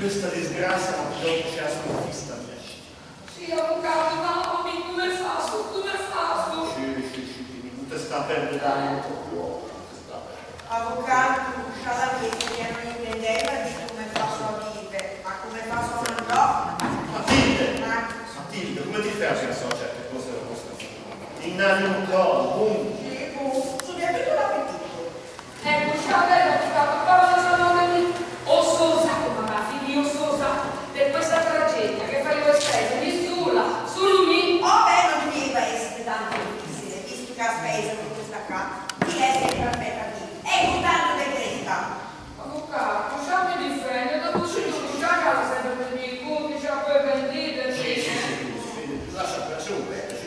questa disgrazia non c'è la sconfista mia. Sì, avvocato, mamma, come faccio? Non ti sta perdendo l'animo tuo. Avvocato, la via non intendeva di come faccio a vivere, ma come faccio a mangiare? Matilde, come ti fai a pensare a certe cose della vostra vita? Innanimo un po', Sì, soprattutto l'appetito. Ecco, bella, avvocato, però non ossosa, mamma, figli ossosa, per questa tragedia che fai voi spese, mi solo mi. Oh beh, non doveva essere tanto difficile, visto che ha speso con questa qua, di essere perfetta qui. E con tanto decreta. Avvocato, lasciami di freno, dopo ci sono già a casa sempre per i miei conti, già poi vendete. Sì,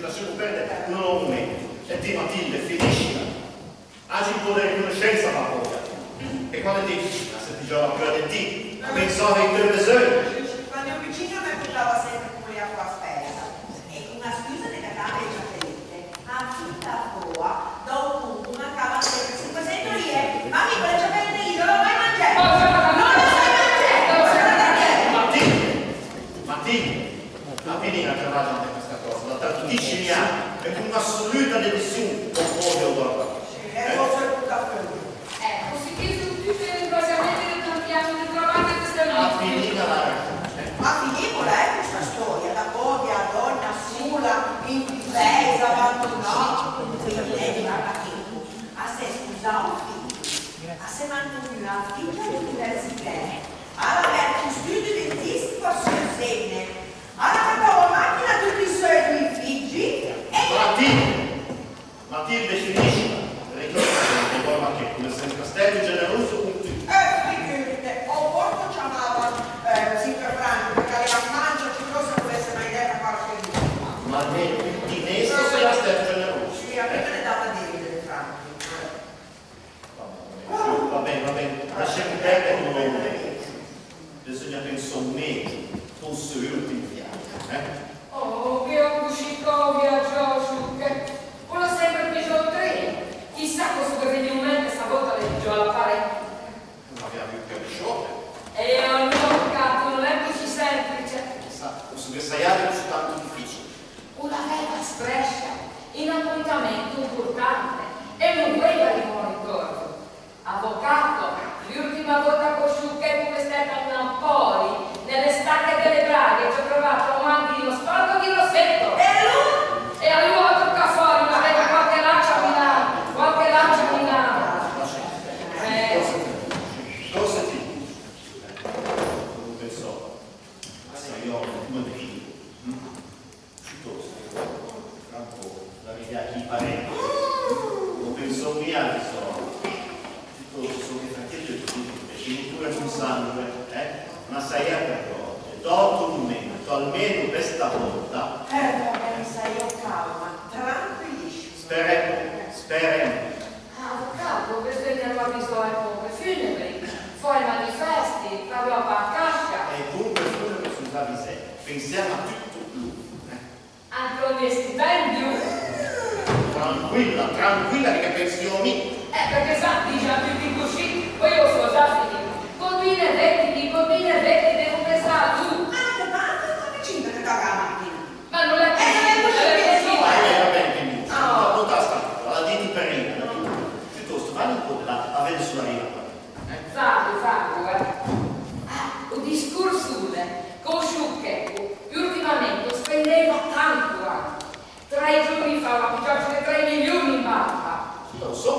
lasciamo perdere, non ho un momento. E ti Matilde, finiscila. Agi un po' di riconoscenza ma poi. E quando ti vicina, se ti gioca più di te, pensavo ai tuoi bisogni. Quando ero vicino mi portava sempre come la tua spesa. E con una scusa della camera di satellite, a tutta tua, dopo una cava sempre 500 lire. Mami, quelle ciabatte io non l'ho mai mangiato. Non l'ho mai mangiato. Matilde, la finita che va anche questa cosa, da tantissimi anni, e con un'assoluta dedizione con fuori o dopo. Si chiedono tutti i ringraziamenti che cambiamo di trovare questa La finita la Ma finiamola, questa storia, da povera donna sola, indifesa, abbandonata, quindi lei guarda tempo, a se sposare un figlio, a se mantenere una figlia all'università, alla aperto un studio dentistico a Sensene, alla fatto la macchina tutti i suoi figli e... Matilde finisce, ricordate che poi che come sei castello generoso con tutti. Figurite, o porco chiamava Silvia Franco, perché aveva mangiato che cosa volesse mai dare a qualche lì. Ma di messo sei la stella generoso. Sì, a me me ne dava delle Franco. Va bene, lasciamo perdere un momento. Bisogna pensare meglio, forse ultimi viaggi, Oh, che ho uscito viaggio, che uno sempre più treno. Chissà cosa per venire un momento stavolta le dico alla parete. Non abbiamo più che sciopero. E allora, capo, non è così semplice. Chissà, questo che sai è tanto difficile. Una vera strescia, in appuntamento importante, e non quella di buon ricordo. Avvocato, l'ultima volta che ho sciuccato come stata una poi, nelle stacche delle braghe, ci ho trovato un mandino sporco di rossetto. E allora tocca fuori, ma vedo qualche lancia a Milano. Cosa ti dici? Non penso, sai io come ti dico, piuttosto, tra un po', la vita chi parente, non penso mia di soldi, piuttosto sono i fratelli e finitura sul sangue, ma sai a per volte, dopo un momento, almeno questa volta, Vabbè, sai, io calma, tranquillisci. Speriamo. Avvocato, bisogna visto le poche funebri, poi manifesti, parla a cascia. E dunque quello su Davise, pensiamo a tutto lui. Anche un stipendio. Tranquilla che pensioni. Perché sa, dice a tutti così, poi io sono già finito. Colpine vecchi, devo pensare a tu. Ma vicino che tocca la macchina. Ma non è così. Va bene, che mi dici. Non te la stampata, la diti per io. Piuttosto, vai un po' là, a vedere sulla riva. Fabio, un discorso con Sciucchetto, ultimamente spendeva tanto anche. 3 giorni fa la piaccia 3 milioni in banca. Non so,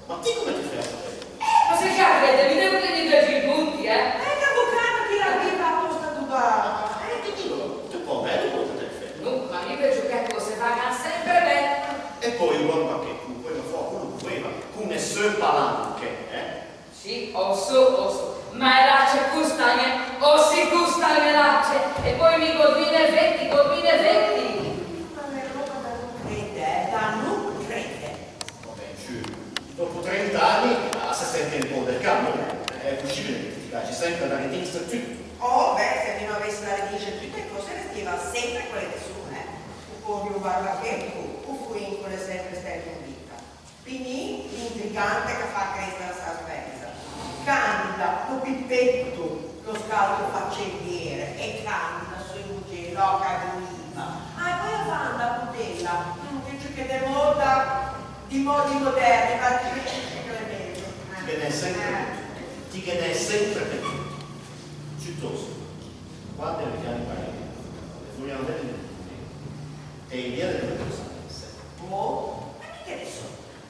ma te come ti fai a sapere? Ma se già vede, mi devo tenere i punti, L'avvocato che la vita apposta tutta. Che dico, tu può bene o te fai? No, ma io vedo che cose vanno sempre bene. E poi guarda che tu, quello fuoco, quello voleva, come se palanche, Sì, osso, ma la c'è custagna, ossi custagna lacce, e poi mi godine vetti. Ma è roba da non crede. Vabbè, dopo 30 anni si sente un po' del calmo, è possibile identificarci sempre da regista tutto. Oh, beh, se non avesse la radice tutte le cose, restiva sempre quelle che sono, Un po' più barbacheco, un fuincole sempre state in vita. Pinì, l'intrigante che fa crescere la sua spesa. Candida, un pippetto, lo scaldo faccendiere e candida sui mugelli, no, cadoliva. Ah, poi fanno la putella, che ci chiede molta di modi moderni, ma ti chiede sempre per tutto. Piuttosto, quando le chiami parenti, le vogliamo vedere e in via delle cose. Oh, che ne so?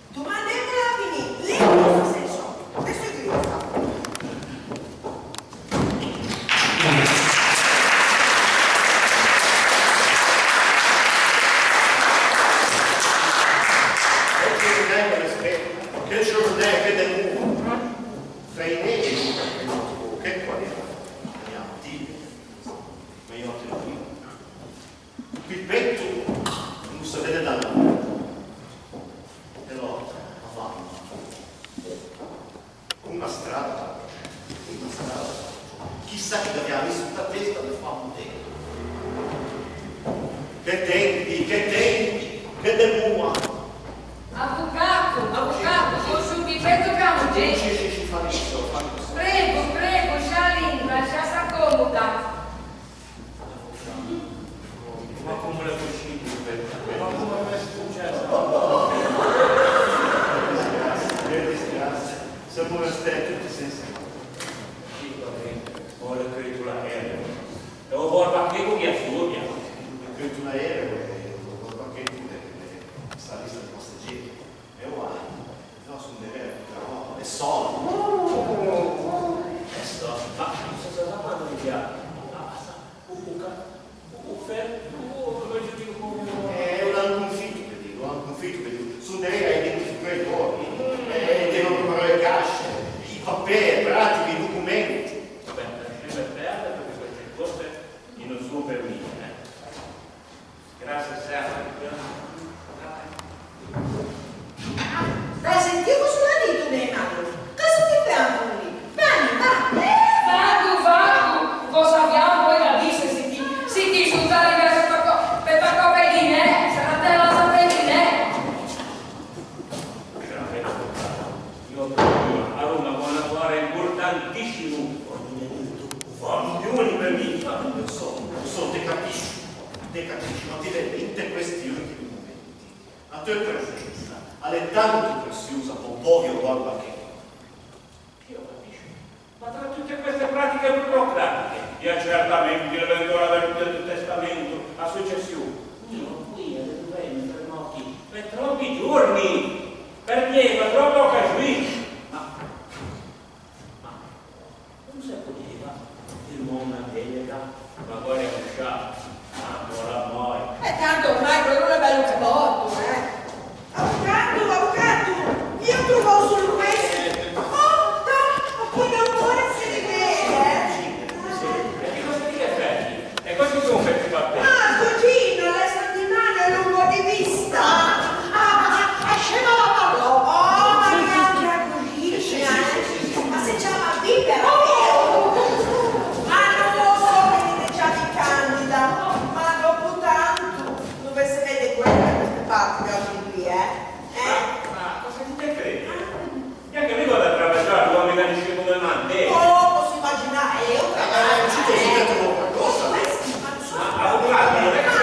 Domandiamola a finire, lei cosa senso? Adesso è questa. Che giornale che del muro tra i neri che qualità andiamo dire ma io te lo dico qui petto non si vede da noi però avanti una strada chissà che abbiamo visto tutta testa del famo dentro che tempi che del muro. Avvocato, consumi peso camuggetti. Prego, Scialinda, già s'accomoda. Ma come la cucina? Ma come è successo? Che disgrazia. Siamo restati tutti senza. Ora credo l'aereo. Devo guardare che con gli assurdi. Credo un aereo e lo pacchetto sta lista di passeggeri. E uguale. No, sono dei veri, però è solo. Ma non so se la mano mi piace. È un conflitto che dico, sono dei veri identificatori e devono preparare le casce, i paperi, pratiche, i documenti. Vabbè, lasciamo perdere perché queste cose non sono per me. Grazie, Sergio. Dai, sentivo sulla dito dei magri. Cosa ti fanno lì? Vai. Vago, cosa abbiamo poi da dire se ti scusare per toccare di me, se la te la sapete di me. Io proprio a Roma con una guarda importantissimo. Milioni per me. Lo so, te capisci, ma ti vede in te questi ultimi momenti. La tua presenza è tanto preziosa con pochi o guarda che. Io capisco. Ma tra tutte queste pratiche burocratiche, gli accertamenti, l'eventuale apertura del testamento, la successione, io qui alle doventi per noti per troppi giorni, perché per troppo occasioni. Ma non si poteva il mondo delega, magari a usciare, ancora mai. Tanto ormai quello è bello che morto, Avvocato, io trovo sul questo. Poi non vuole essere vero, E che cosa ti effetti? E questi sono fatti battenti. cugino, la settimana è lungo di vista. Scema la parlo. Ma neanche a cugina. Ma se c'è una vivere, ma non lo so, venite già di candida. Ma dopo tanto, dove si vede quella da queste parti che oggi qui, Ma cosa ti te credi? Neanche mi vado ad attraversare l'uomo che dice come mante. posso immaginare, io Ci consigliamo qualcosa. Avvocato, non è che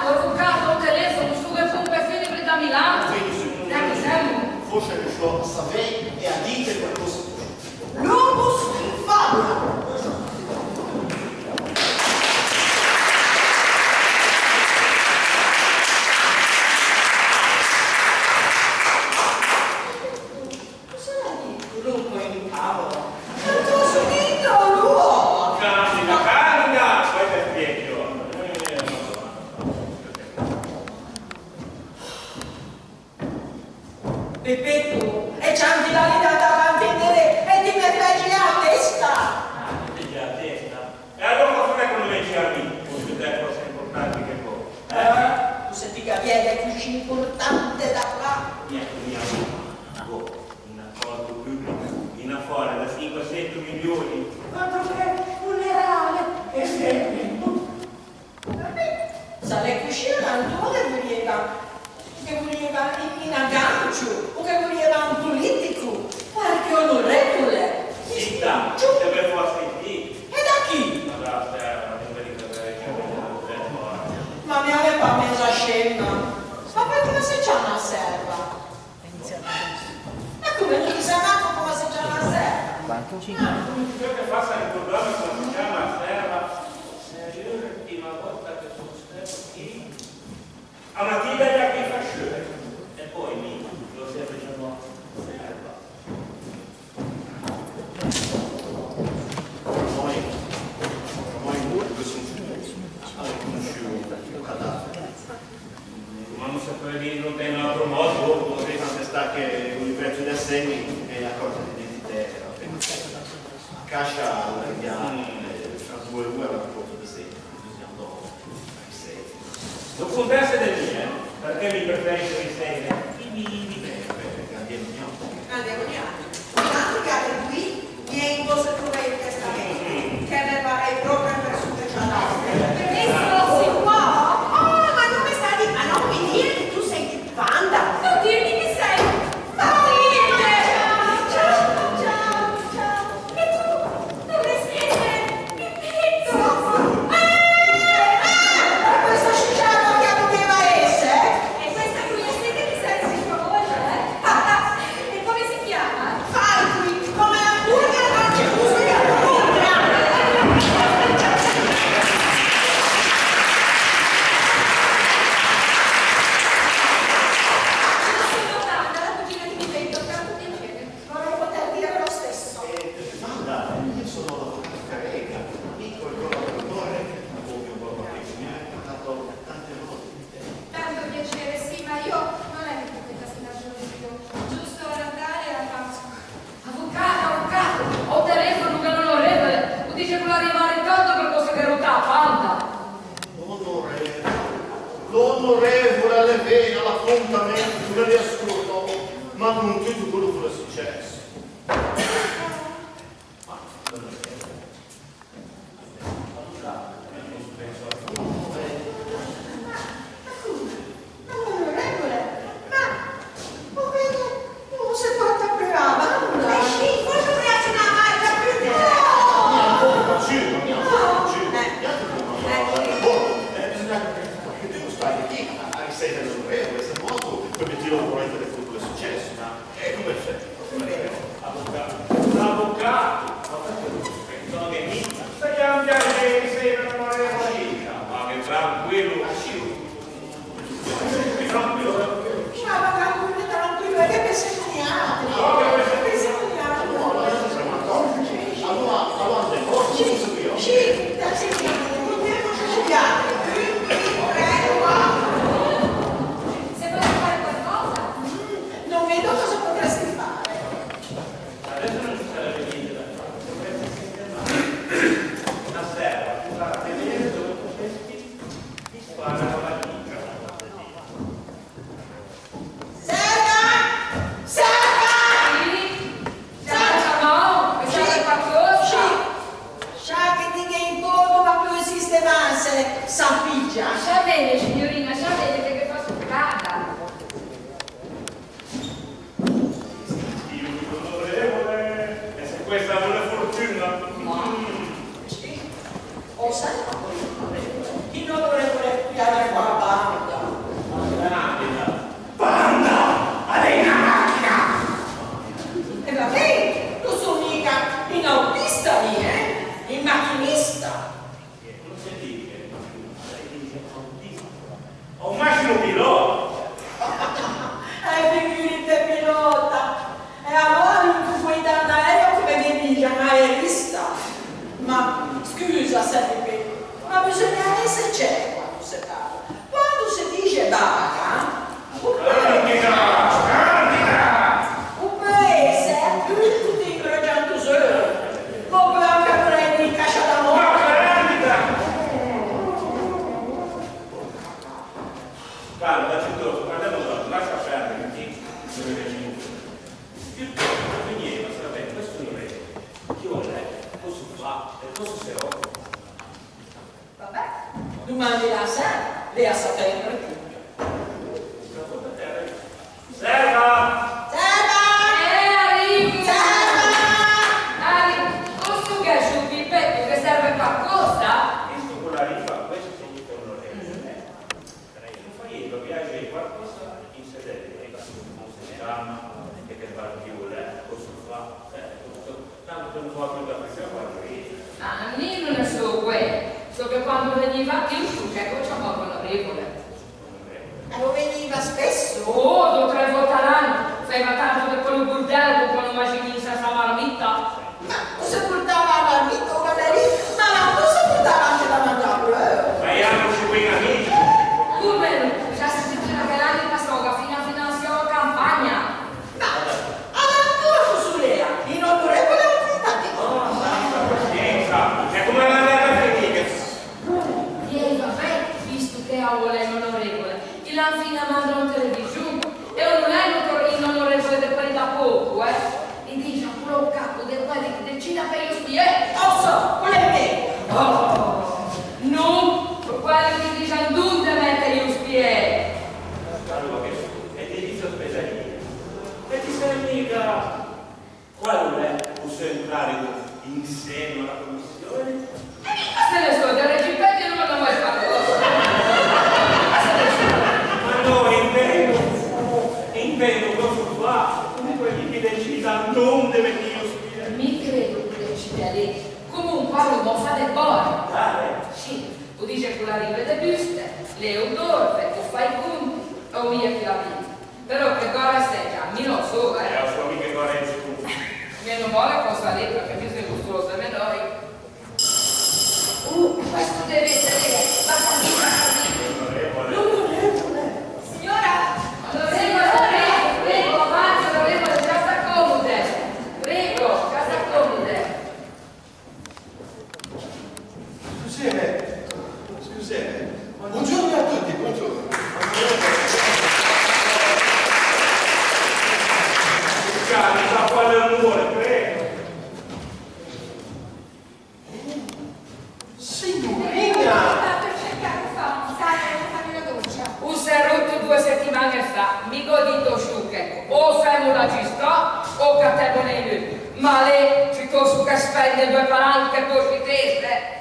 Avvocato, un telefono su che funge fine da Milano. Forse riuscirò a sapere e a dire qualcosa. Lupus in favola. Lupo in favola? Non ti ho sentito, Lupo! Candida, questo è spiedo. Peppetto, e c'hanti la vita davanti a te e ti metti a testa! Metti a testa. E allora cosa fai con le cervi? Con tutte le cose importanti che poi. Tu senti che viene così importante da qua? Niente, mia un accordo pubblico in affare da 500 milioni. Quanto che funerale e sempre. Sa le cucine non vuole venire. che voleva in aggancio, o che voleva un politico, qualche onorevole. Zitta, deve forse lì. E da chi? Ma da terra, non vedi che Ma mi aveva pas messa scena. Ma poi come se c'è una serva? E come non ti sei nato come se c'è una serva? Ciò che fa a ricordare come si chiama serva, è l'ultima volta che sono stato qui. A una tiglia già qui fa sciogliere. E poi mi lo sempre chiamò serva. Ma non sapevo dire in un altro modo, Vorrei sta che un prezzo di assegni è la cosa di identità. Cascia fra 2 ore la cosa di 6. non contesse del mio, perché mi preferisco di stelle? Andiamo. Tanto che anche qui viene in vostro il testamento, che ne va è proprio per specialmente. Benissimo, si può? Oh, ma non mi stai di... Ma non mi dire che tu sei di Panda. Non dirmi chi sei! Ciao! E tu? Dove siete? Questa scimmia che doveva essere? E questa qui siete che sei per favore, E come si chiama? Fai qui, come hamburger, ma c'è uso di Sono Tanda, la cugina di Vivento, tanto piacere. vorrei poter dire lo stesso. Manda, io sono l'avvocato Carega, amico e collaboratore, ovvio mi ha portato tante volte. Tanto piacere, sì, ma io non è che questa stagione giusto ad andare a Pasqua. Avvocato, ho telefono che non onorevole, tu dice che vuole arrivare tanto per cosa che rota a Panda. L'onorevole alle vene all'appuntamento, me li ascolto, ma non tutto quello che è successo. Onorevole, ma non si porta più a banda? Sì, forse reazionava già più di Devo stare qui a risentire l'onorevole, se modo per dire quello che è successo, ma è come c'è. L'avvocato, sono che mi stai cambiando che sei per una regola, ma che tranquillo, tranquillo, è che bestemmiate. Allora andiamo, Sì, da sentire, gli altri. Prego. Se vuoi fare qualcosa, Non vedo cosa potresti fare. adesso non ci sarebbe niente da fare. Una serva, tu la vedere dove potresti ti spara con la tiglia. Serva! sì? No, mi serve qualcosa? Sa che ti che in poco ma più esiste más, sapiggia. Sa bene, signorina, sa bene che fa succata. Io dico onorevole, e se questa non è fortuna? Sì. O sai chi non dovrebbe pigliare qua banda? Banda! Hai una macchina! E vabbè, non sono mica in autista lì, in macchinista. Non si dice, ho un macchino pilota! Figurati pilota. E allora tu guida un aereo come mi dice, un aerista. Ma scusa, Sergio, ma bisogna essere c'è quando si parla. Quando si dice vaga, un paese tutti incrociando solo. Ma poi anche prendi caccia da morte. Guarda, da piuttosto, guardiamo dopo, lascia perdere, che non mi piace molto. Piuttosto, veniva, sapete, questo non è. Chi vuole, cosa fa, e cosa se ho. Vabbè, domani la sera, lei a sapere tutto. di qualcosa in sedere, non si chiama, che va più letto, sofà, tanto non va più da prima guardia. Ah, io non so quello, so che quando veniva più su che c'è poco onorevole. Lo veniva spesso? Oh, 2 o 3 volte all'anno, faceva tanto che quello burdello con una macinista sa marmitta. Ma cosa portava la marmitta o ma cosa portava anche da mangiare? Vediamoci qui amici. Come? Già si sentiva che l'anno passò fino a finanziare la campagna. Ma allora su Lea, in onorevole Oh, santa pazienza, è come la leva finita. E vabbè, visto che ha voleva onorevole, il fino mandano in televisione e non è in onorevole di quelli da poco, e dice pure un capo di quelli che decida per io spiegare. Osso, quello è me. Oh, no, quelli che dice dove mettere io spiegare. Allora che è di ospedaliera. E ti sei mica qual è posso entrare in seno alla commissione? Se ne so, del recipiente non l'ho mai fatto. Ma no, intendo cosa fa, come quelli che decidono non deve io spiegare. Mi credo che decida lei. Comunque, non fa del buono. Sì, tu dici che la ripete buste, le odorve, o fai conti, o via che la vita. Però che gara sei già, mi non so, È la sua amica Lorenzo tu. Meno male cosa lei, perché mi sei gustosa, me noi. Questo deve essere, basta Signora, prego, avanti, onorevole, già sta comode. Prego, già sta comode. Scusate, buongiorno a tutti, buongiorno. Mi fa quale onore, prego. Signorina! per cercare fa, sai, farmi una doccia. Un serrotto 2 settimane fa, mi godito sciucche, o femo la gistò, o cattivo nei lui. Ma lei, ci su che spende 2 palanche per ci teste.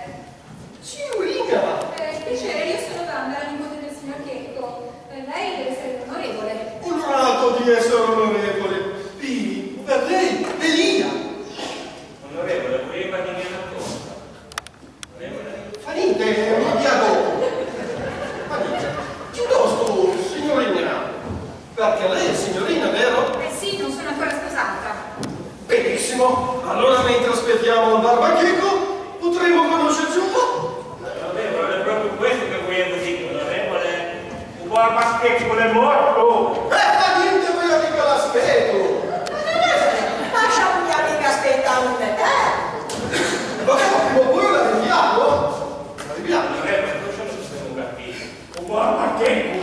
Signorina! Piacere, io sono Wanda, la nipote del signor Checco. Lei deve essere onorevole. Onorato di essere onorevole. Pini, per lei, Elina. Onorevole, voleva di mia cosa. Onorevole. Fa niente, mi dia dopo. Fa niente. Piuttosto, signorina. Perché lei è signorina, vero? Sì, non sono ancora sposata. Benissimo. Allora, mentre aspettiamo il barbacheco, potremo conoscerci un po'. Onorevole, è proprio questo che volevo dire, onorevole. Un po' al baschetto è morto. Fa niente, voglio mica l'aspetto. Lascia un mio amico aspettare un te. Ma prima o poi l'arriviamo? Arriviamo. Onorevole, non ce lo stiamo capendo. Un po' al baschetto.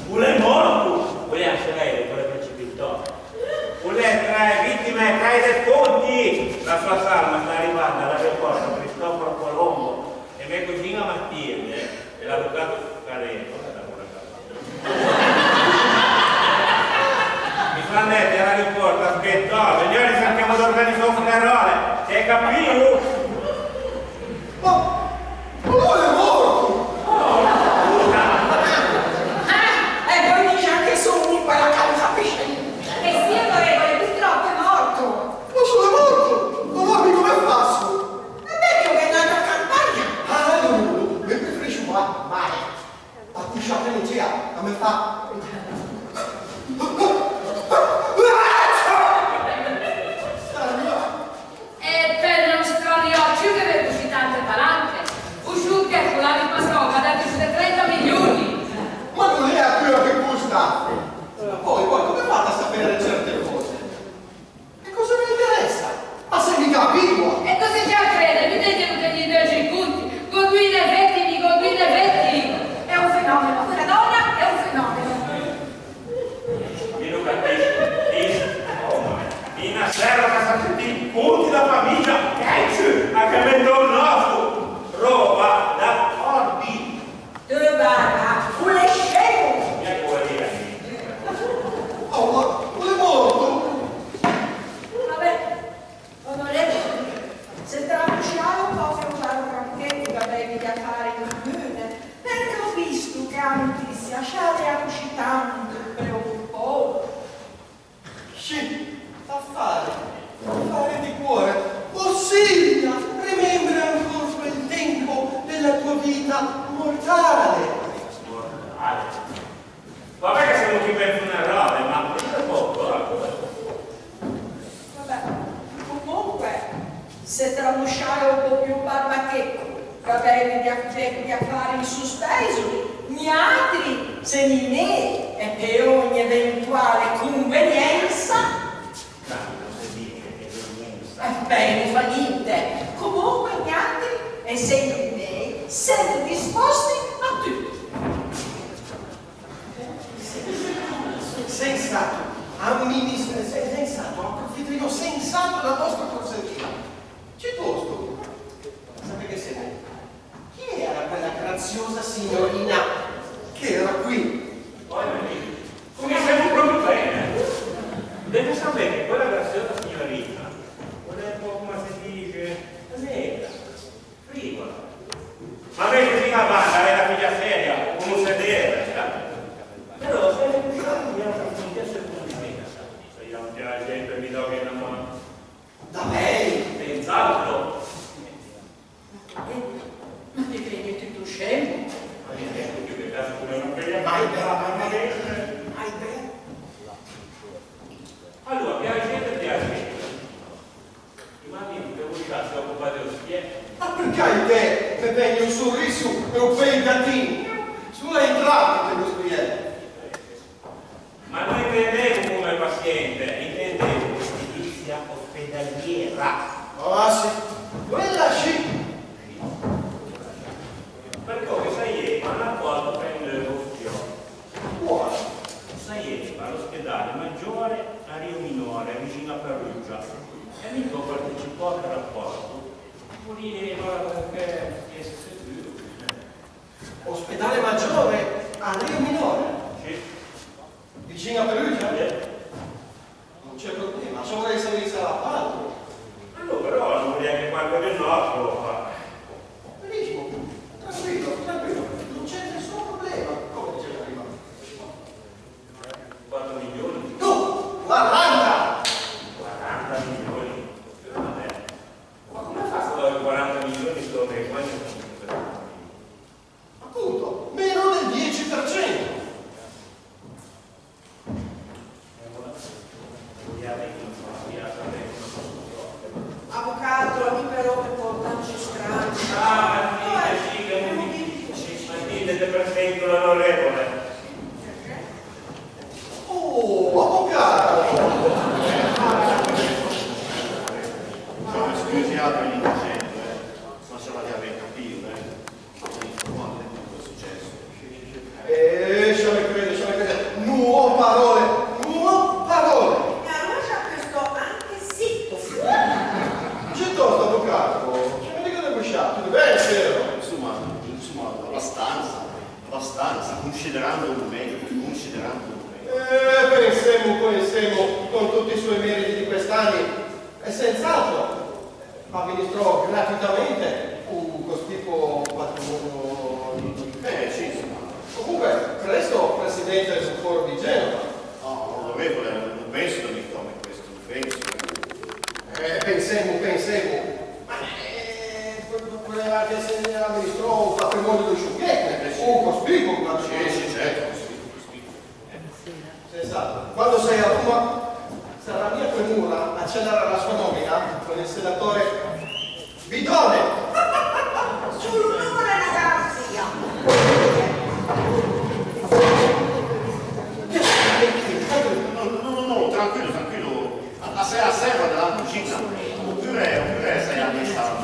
Un è morto. Vogliamo lei con le precipitò. Un è tra le vittime, tra i defunti. La sua salma sta arrivando all'aeroporto Cristoforo Colombo e mia cugina Matilde e l'avvocato Careno. Mi fa andare all'aeroporto, aspetta, signori, cerchiamo di organizzare un funerale. Si è capito? Ma lui è morto! E poi dice anche su quella che non capisce. Sì, onorevole, purtroppo è morto. Ma sono morto! Ma guardi come passo! È vecchio che è nato a campagna. Ah, io mi preferisco male. A cui c'è a me fa... E per non straniarci che avete così tante palanche, usciucche con la ripascoca da 30 milioni. Ma non è a quello che costa! Poi, come fate a sapere certe cose? E cosa mi interessa? Ma se mi capivo! E così già crede, mi dite che gli dei punti, con guide vettimi, con guide vettimi. È un fenomeno, quella donna è un fenomeno. si lasciare così tanto preoccupato. Sì, affare di cuore. Ossia, rimembra ancora quel tempo della tua vita mortale. Mortale? Vabbè che siamo qui per funerale, ma per poco, Vabbè, comunque, se tramusciare un po' più barbachecco, capelli di affari in sospeso, altri se ne ne e per ogni eventuale convenienza. Beh, non fa niente. Comunque gli altri, essendo di me, siete disposti a tutto. Sensato, sensato, approfitto io sensato della vostra cortesia. Piuttosto, sapete che siete? Chi era quella graziosa signorina che era qui? Poi come siamo proprio bene. Deve sapere che quella graziosa signorina non è un po' come si dice, nera, frivola. Ma lei così la banda è la figlia seria, come un sedere, però se le usciamo abbiamo fatto secondo me, se io non la gente mi do che una mano. Da lei? Senz'altro. Ma ti credi tutto scemo? Allora, piacere. Immagini che voi si occupate dello spiego. Ma perché te mi pegni un sorriso e un po' di gattini? Sulla entrata dello spiego. Ma non intendevo come paziente, intendevo edilizia ospedaliera. Ah sì, quella sì. Perché sai, ma la quale prende lo spiego. Buono. Sai, all'ospedale maggiore a Rio Minore, vicino a Perugia. E mi partecipò al rapporto. Voleva perché fosse più. Ospedale maggiore a Rio Minore, Sì. vicino a Perugia? Non c'è problema, solo che se mi sarà fatto. Allora, però non vuol dire che qualcosa del nostro lo fa. Benissimo, tranquillo, non c'è nessun problema. Come diceva prima? 4 milioni? No, 40! 40 milioni? Vabbè. Ma come fa a fare 40 milioni dove quando sono Appunto, meno del 10%. Avvocato, mi però che portarci strano. Ah, sì, che mi dite perfetto l'onorevole. Oh, avvocato! Sono scusiato l'innocente, ma se l'avete capito, sono informato di tutto è successo. Lasciami credere, nuove parole! E allora c'è questo anche zitto. Piuttosto, avvocato, ce ne dico del sciacco, beh, vero? Insomma, abbastanza, considerando un meglio. Pensemo con tutti i suoi meriti di quest'anni, e senz'altro amministrò gratuitamente un cospicuo patrimonio di Sì, insomma. Comunque, presto presidente del foro di Genova. No, onorevole, non penso di come questo, non penso. Pensemo. Ma voleva che se ne amministrò un patrimonio di sciocchezze, un cospicuo patrimonio. Sì, certo. Esatto. Quando sei a Roma sarà mia premura accelerare la sua nomina con il senatore Bidone. Sul nome della garanzia. No, tranquillo. A serva della cucina. Oppure sei amministrato.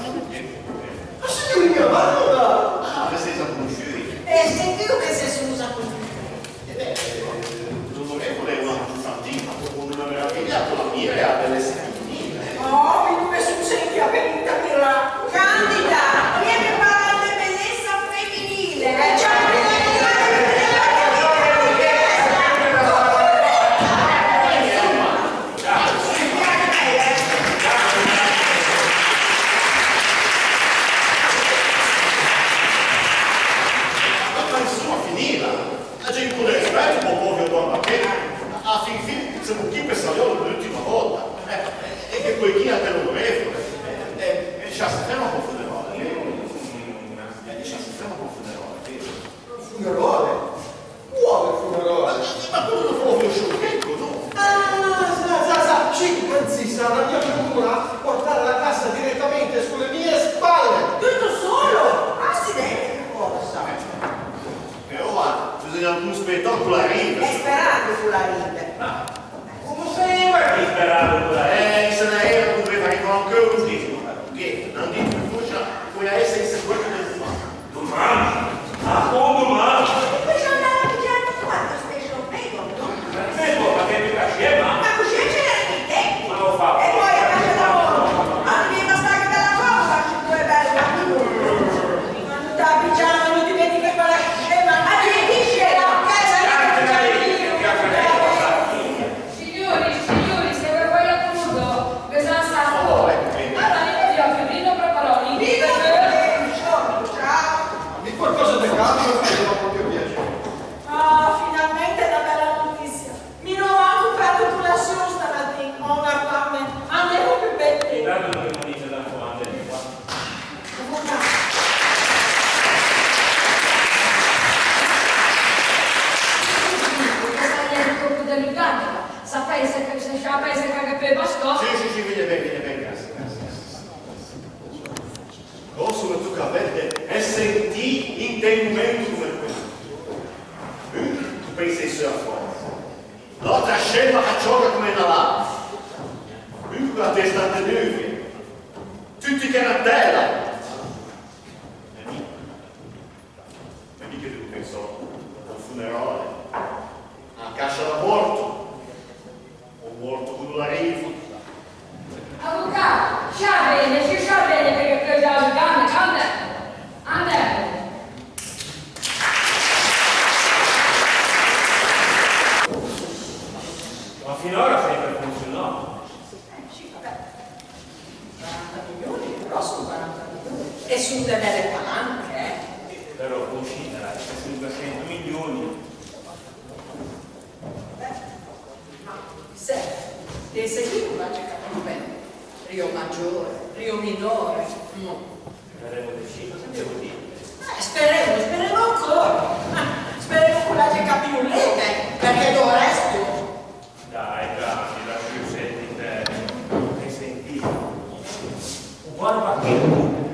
Ma signorina, ma allora! Ah, avete già conosciuti? Sentivo che si scusa così. L'onorevole è una fantina, con una meraviglia con la mira e ha delle settimane. Oh, mi dove su sei che è venuta a mirare. alla fine siamo qui per Saiolo l'ultima volta. E che poi chi ha te lo vorrei? E ci aspettiamo con funerale. Ci aspettiamo con funerale. Funerale? Quale funerale? Ma quello lo fuoco sciocchecco, no? Sa, sì, anzi, sarà la mia fortuna portare la cassa direttamente sulle mie spalle. Tutto solo? Accidenti, che cosa? Però bisogna un spettacolo a riva. E sperando sulla ride. Come sei mai sperato quella? Se ne era non doveva arrivare ancora un disco. Che non dico più forse puoi essere seguito del domani. Domani? Ah, come domani? E poi c'è andare a pigliare quanto station wagon, no? Ma che mi piaceva? Ma così c'era i tempi. Ma lo fa. E poi a casa lavoro. Ma mi basta che te la trovo, faccio due belli bambini. Quando ti avvicino non ti vedi che quella scema. Ma ti vedi scema? Signori, se vuoi poi appunto, bisogna stare fuori. Allora, io ti ho finito preparò i Ciao. Di qualcosa di calcio che non proprio piacere. Ah, finalmente una bella notizia. Mi non ho comprato tu la show stamattina. Ho un appartamento. Andiamo più belli. Intanto non mi dice da quando è qua. Sapete che per bastò? Sì, viene bene, grazie. Cosa tu capite e senti in te un momento come questo. Tu pensi sua forza. L'altra scema che gioca come una lama. Con la testa di nuvole. Tutti che era bella. E mica tu pensò al funerale, a caccia da morto. Morto con la riva. Avvocato, ci va bene perché poi già andiamo. Ma finora sempre funzionato. Sì, vabbè. 40 milioni, però sono 40 milioni. E sono delle belle palanche, Però uscita, 500 milioni. Se, dei seguiti non c'è capito bene. Rio Maggiore, Rio Minore. Vedremo deciso, devo dire. Speriamo ancora. Speriamo con la GK più leve, perché dovresti. Dai, lasci sentire che sentire. Guarda che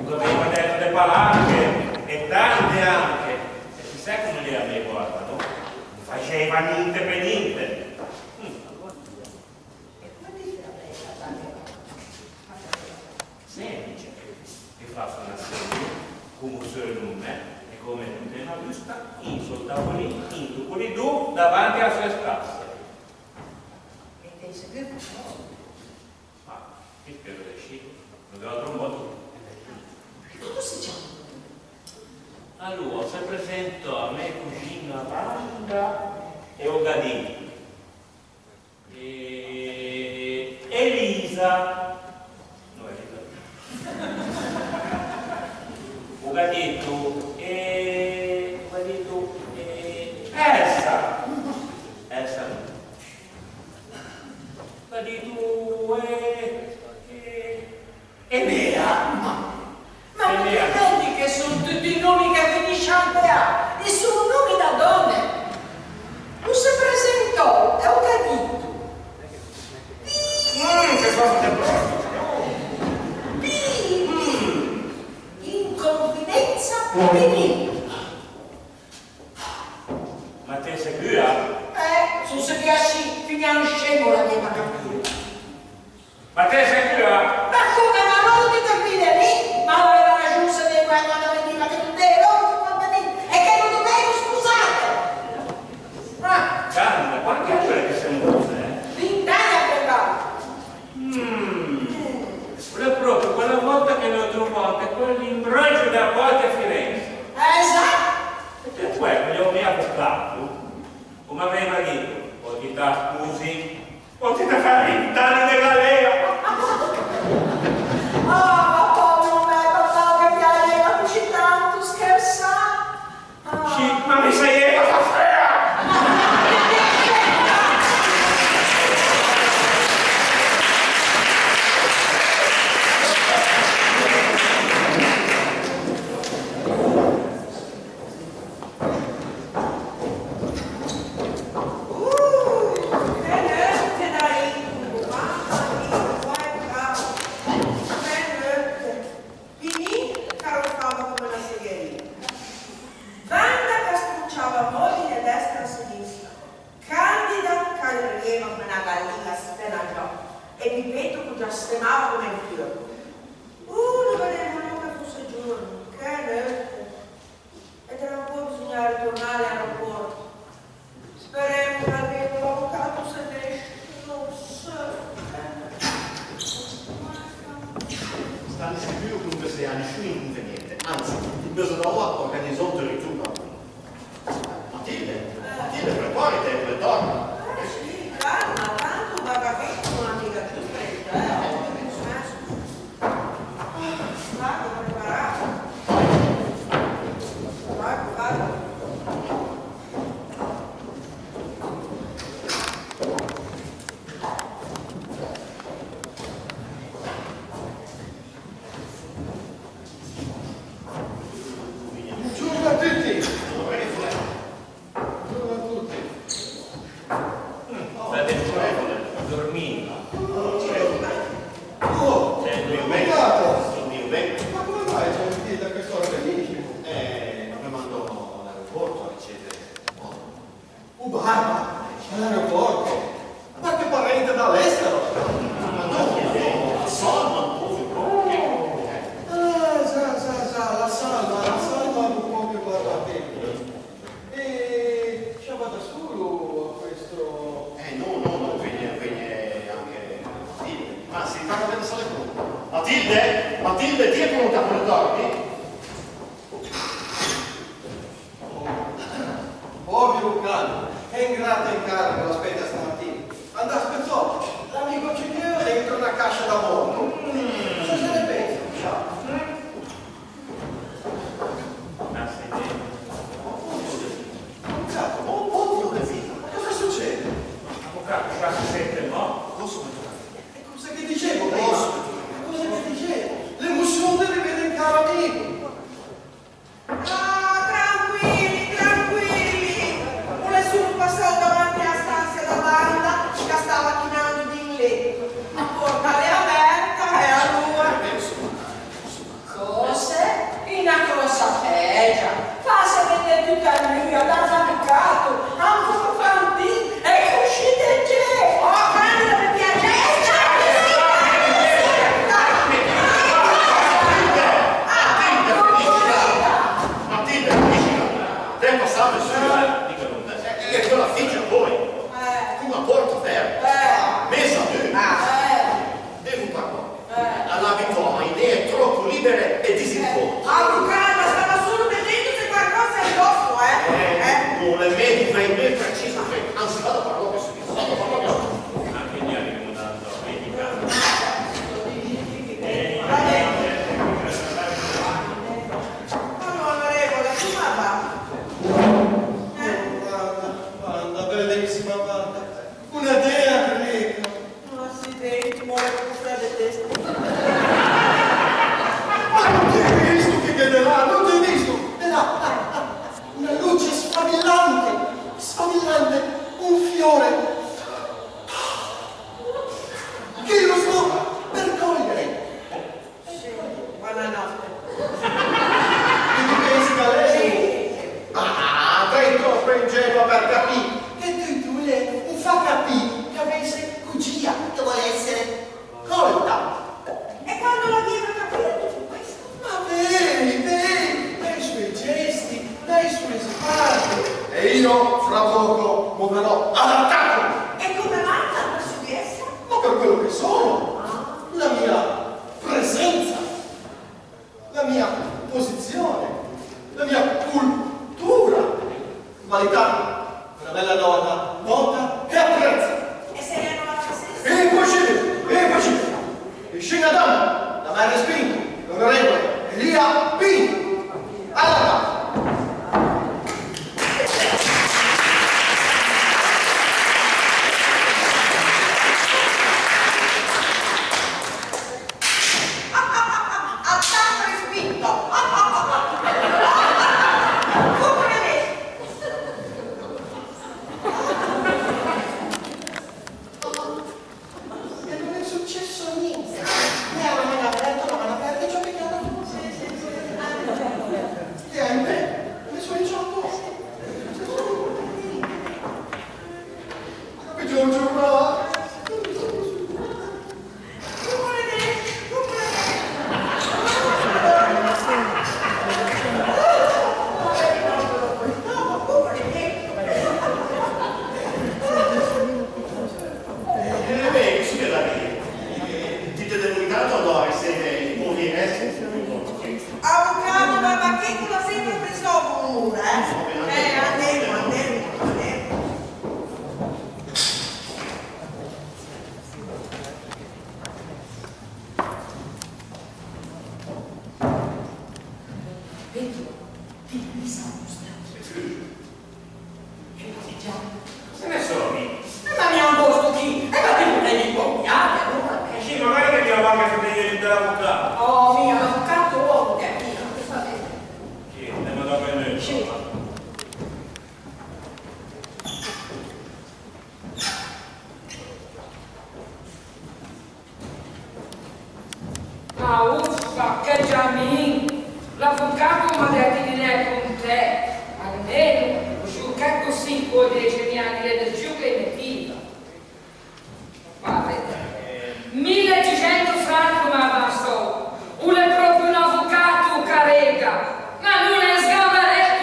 doveva detto le palanche e tante anche. E chissà che non le avevo guardate, no? Non faceva niente per niente. Semplice, che fa una serie come un solo nome e come tutte una giusta in sul tavolino, in tu quelli due davanti alla sua spazio. E dei seguiti? Ma che spero di uscire, non vedo altro modo. Cosa si chiama? Allora, si presentò a me cugina Wanda e Ogadino. E Elisa. Ugadito e Elsa. Ugadito e Bea. Ma non ti vedi che sono tutti i nomi che finiscono per A e sono nomi da donne? Non si presentò, è un cadito. Che cosa ti porto? In confidenza femminile. Ma te seguirà? Sono seguiti finiamo scemo la mia capire. Ma te seguirà? Ma come? Ma non ti capire lì? Ma aveva raggiunto dei guai quando veniva che non devo, e che non dovevo scusate. Canta, quante ore che siamo cose, 20 anni a prendere. È proprio quella volta che ne ho trovato quell'imbroglio da porta a Firenze. Esatto. E poi quello mi ha portato, come aveva detto, o ti dà scusi, o ti dà fare 20 anni di galera. Ma povero me, papà che piaceva così tanto, scherza. Sì, ma mi sei fa fea! stemava come il fiore. Lo vedevano che fosse giorno, che notte. E tra un po' bisognava ritornare all'aeroporto. Speriamo che almeno l'avvocato se ne esce, non so. Stanno più che se ha nessun inconveniente, anzi, il bisogno organizzò un ritorno. Matilde, preparati e torna. Sì, calma, tanto un bagaghetto non amica più fredda, Vado preparato. Vado. Buongiorno a tutti! Buongiorno a tutti! Dormiva. Oh, avvocato! Il mio vecchio. Ma come mai c'è un figlio a quest'ora benissimo? Mi mandò all'aeroporto a ricevere. Barba! All'aeroporto! Ma che parente dall'estero! Ma no, a Salman, Già, la salva proprio guardate. E ci vado solo a questo... no, viene anche Matilde. Ma si fa vedere solo tu. Matilde, ti è venuta per le dormi? Povero cane, è ingrato in carne, lo aspetta stamattina. Andà, aspettò, l'amico Cicchio è dentro una cascia da morto. Cosa se ne pensa? Ciao. Avvocato, oddio che figlio, cosa succede? Avvocato, quasi 7 no? E cosa che dicevo prima? Cosa che dicevo? L'emozione di rivedere il caro amico. Tranquilli. Nessuno passò davanti alla stanza da banda che stava chinando di letto. La porta è aperta e allora... Cose? In una cosa peggio. Fase vedere tutta il mio, dall'avvocato, ancora fanti, e uscite già. Oh, prendila per piacere. Matilde, tempo salve su. E quella figlia poi. Una porta aperta. Messa giù. Devo parlare. All'abito a idee troppo libere e disinformate. Avvocato, stava solo vedendo se qualcosa è addosso, Non è medico, è ben preciso. Anzi, vado a parlare subito. Anche gli arrivano dando medica. Onorevole, come va? Banda, bellissima banda. Una dea greca. Accidenti, muore con fredde testa. Ma non ti hai visto che è là? Non ti hai visto? È là. Una luce sfavillante, un fiore. Che io sto per cogliere. Buonanotte. E tu pensi da lei? Ah, sei troppo ingenuo per capire. Che tu lei non fa capire che avesse cugia, che vuole essere colta. E quando la viene a capire tutto questo? Ma vedi, dai suoi gesti, dai suoi sguardi. E io fra poco muoverò all'attacco. E come mai tanto su di essa? Ma per quello che sono, la mia presenza, la mia posizione, la mia cultura, qualità, una bella donna, nota e apprezza. E se lei non la facesse? È impossibile, il scena dama, la mai respinto, l'onorevole Elia Pini, all'attacco. Attacco respinto! Come vedi? E non è successo niente. La mano aperta, ciò che chiama tu. Sì. E uffa, che giamin, l'avvocato mi ha detto di ne con te, almeno, giù che così può dire mi ha dire giù che metiva. Guarda, 1500 franchi mi bastò, uno è proprio un avvocato carega, ma non è sgamaretto.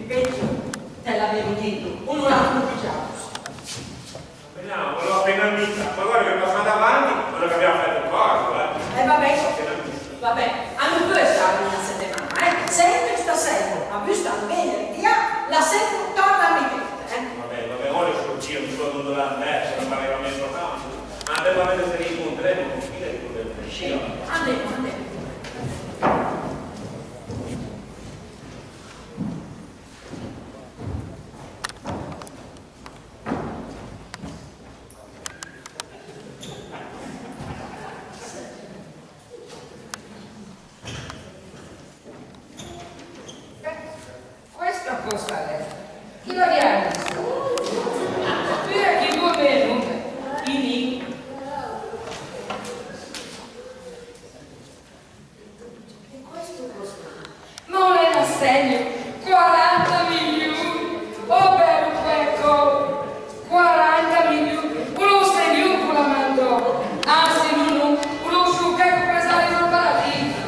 Peggio, te l'avevo detto, uno l'ha configiato. Vediamo, volevo appena vista, ma guarda che è passato avanti, quello che abbiamo fatto il corso, Vabbè, hanno due stati una settimana, sempre stasera, ma visto bene, via, la sera torna a mettere, Vabbè, ora io mi sono dovuto andare, non aveva messo tanto. Andiamo a vedere se rincontreremo con fine di quello del sì, andiamo. Questa cosa è, chi l'abbiamo visto? Per chi due meno, lì. E questo costa? Ma non è l'assegno, 40 milioni, oh bello quecco, 40 milioni, uno segno la mandò, anzi uno sciucchecco presario al paradiso.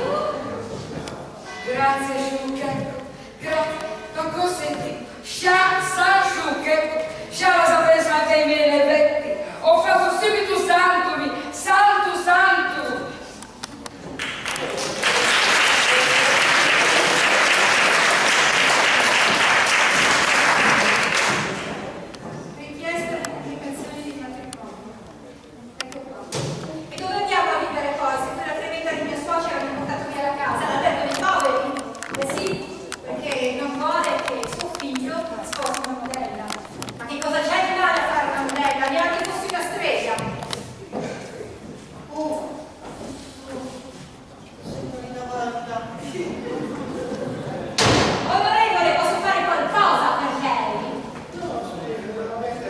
Grazie sciucchecco, grazie. Non consenti, sa sciucche, la sapesse anche i miei nevetti. Ho fatto subito santo, santo. Richiesta di pubblicazione di matrimonio. Ecco qua. E dove andiamo a vivere poi? Se quella tremenda di mia suocera mi ha portato via la casa, la terra dei poveri? Eh sì, perché non vuole che suo figlio sposi una modella. Ma che cosa c'è di male a fare una modella? Neanche fossi una strega. Signorina Marta. Onorevole, posso fare qualcosa per lei? No, signorina, veramente,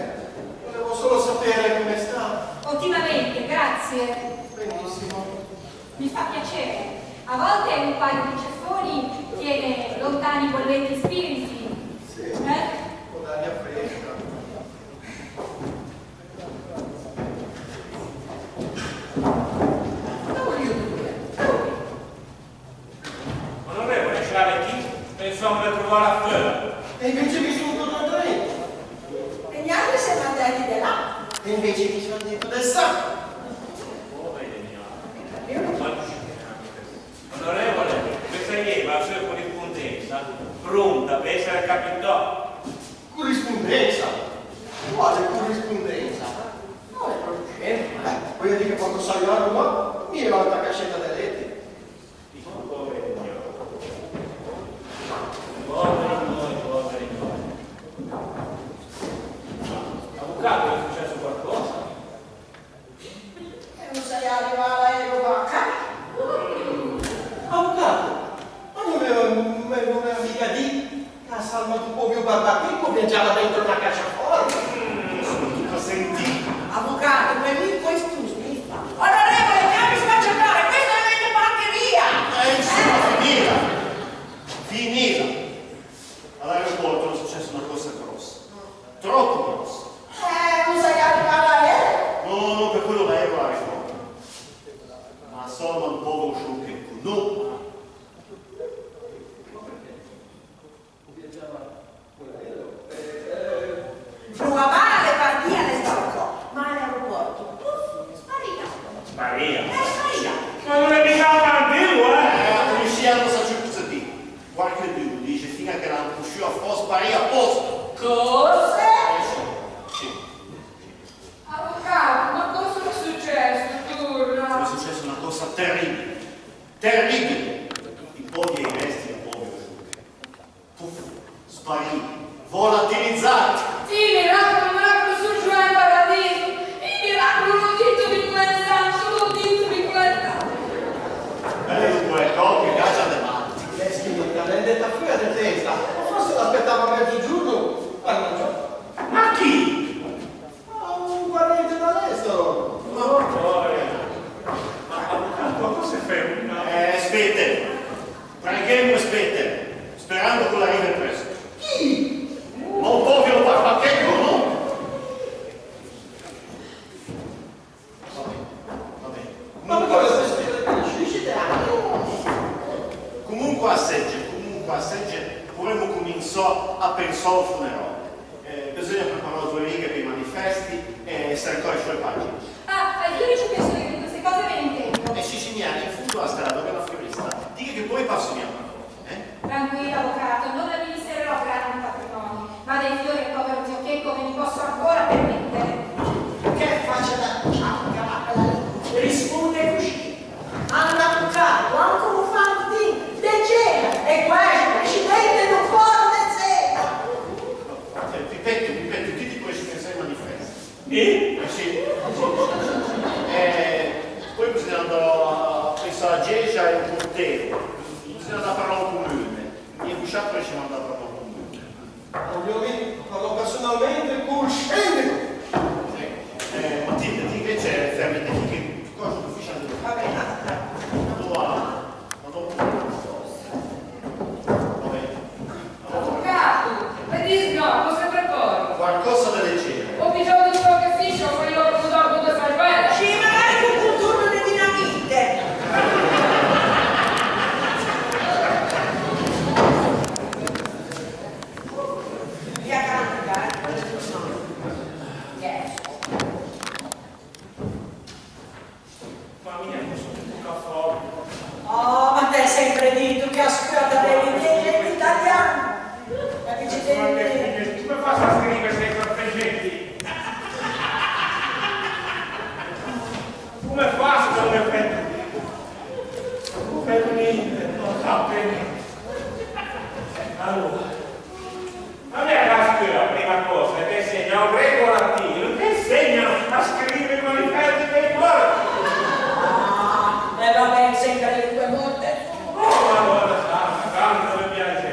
volevo solo sapere come sta. Ottimamente, grazie. Benissimo. Mi fa piacere. A volte un paio di ceffoni tiene lontani polvetti spiriti. Sì, con l'aria fresca. Onorevole, ce l'ha chi? Pensavo di trovare a quello. E invece mi sono tornato a Trento. E gli altri se ne andati di là. E invece mi sono detto del sacco. Oh, vedi, onorevole, questa è la sua corrispondenza pronta per essere capitò. Corrispondenza? Quale corrispondenza? No, è proprio scemo. Voglio dire che quando salgo a Roma mi ero alla cascetta delle lettere. Poveri noi. Avvocato, è successo qualcosa? E non sei arrivato all'aereo vacca? Avvocato, ma non aveva mica di che a Salvatore Povio Barbapico viaggiava dentro una casciaforte? Sono tutto sentito. Avvocato, per me questo sniffa. Onorevole, chiami spacciatore, questa è una porcheria! Insomma, finita. All'aeroporto è successa una cosa grossa. Troppo grossa. Non sei arrivato all'aereo? No, per quello l'aereo arrivò. Ma solo un po' sciocco. No. Provavare le partite le sbarcò, ma all'aeroporto, sparita. Maria. Sparita. Ma non è mica avanti, La polizia non sa più cosa dire. Qualche duo dice fino che l'hanno uscito a posto, sparì apposta. Cose? Sì. Avvocato, ma cosa è successo, È turno? successa una cosa terribile. Terribile. I poveri e i resti del povero. Puff, sparì, volatilizzati. Il miracolo surgió in paradiso. Il miracolo non detto di quella, solo detto di quella. Dunque, coppie, caccia de mare. direttamente dall'estero. Ma avvocato, cosa fai? Aspetta, preghiamo aspetta, sperando che la arrivi presto. Chi? Ma un po' che lo parla che no? Ma come questo dice Comunque assegge, vorremmo cominciare a pensare al funerale. Bisogna preparare 2 righe per i manifesti e cercare le sue pagine. Io ci penso che di queste cose me ne intendo. E Siciliani, in fondo a strada che la fiorista, dica che poi passiamo una cosa, Tranquillo, avvocato, non amministrerò grandi patrimoni, ma dei fiori al povero zio Checco me li posso ancora permettere. Che faccia da ciacca, ma risponde così. Hanno avvocato, anche un fanti, leggera, e questo presidente non può leggera. Pipetto, chi ti puoi pensare ai manifesti? Sì? Poi bisogna andare a pensare a Gegia e un portero, bisogna andare a parlare al comune, mi è busciato e ci manda a parlare al comune. Io parlo personalmente con il sindaco. Matilde, ti invece fermati, che cosa ufficiale devo Va fare? bene, Avvocato, mi dici no, cosa preparo? Qualcosa da leggere. Ho bisogno di qualche fischio, poi io non do da fare bene. sì, magari con un turno di dinamite. Via Canada, Yes. Famiglia, questo è un caffè. Oh, ma te hai sempre detto che a scuola devi leggere l'italiano. E che ci devi... Come faccio a scrivere questi sorprendenti? Come faccio a non mi prendere? Non vedo niente, non sa bene. Allora, a me la scuola, prima cosa, ti insegnano greco o latino, ti insegnano a scrivere i manifesti dei morti. E vabbè, sempre le tue molte. Oh, allora, sa, tanto mi piace.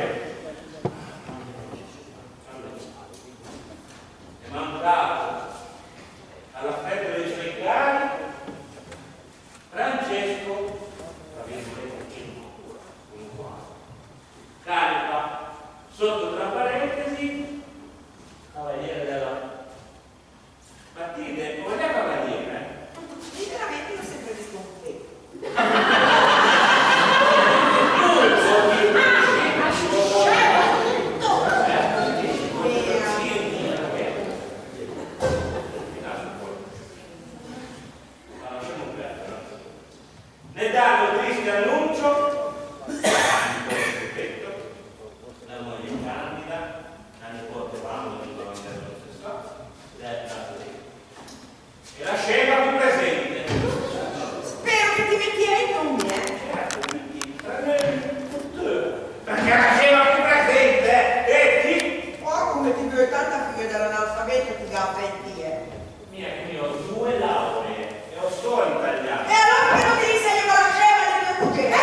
È mandato alla festa dei suoi cari Francesco, carica sotto tra parentesi cavaliere della Matilde, come è cavaliere? Sinceramente l'ho sempre riscontrato. Ne danno triste annuncio la moglie candida, la nipote Vando di dello stesso e la scena più presente. Spero che ti metterai con me. Perché la scena più presente è ti Oh, come ti vedo tanta figlia dell'analfabeto ti dà pentie. mia che io ho 2 lauree e ho solo italiano. E allora che non ti insegno la scema di mio cugino?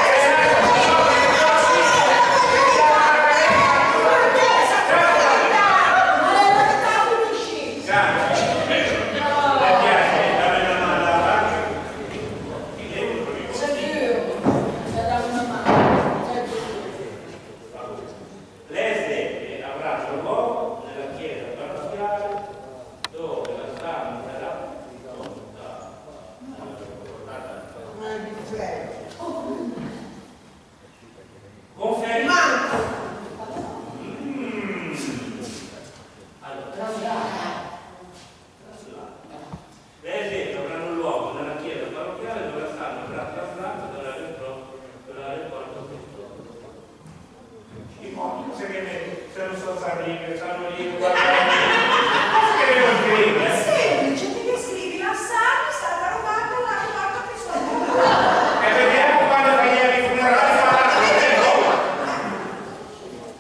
Semplice, ti descrivi la sala, è stata rubata la rubata per sua e vediamo quando fai i funerali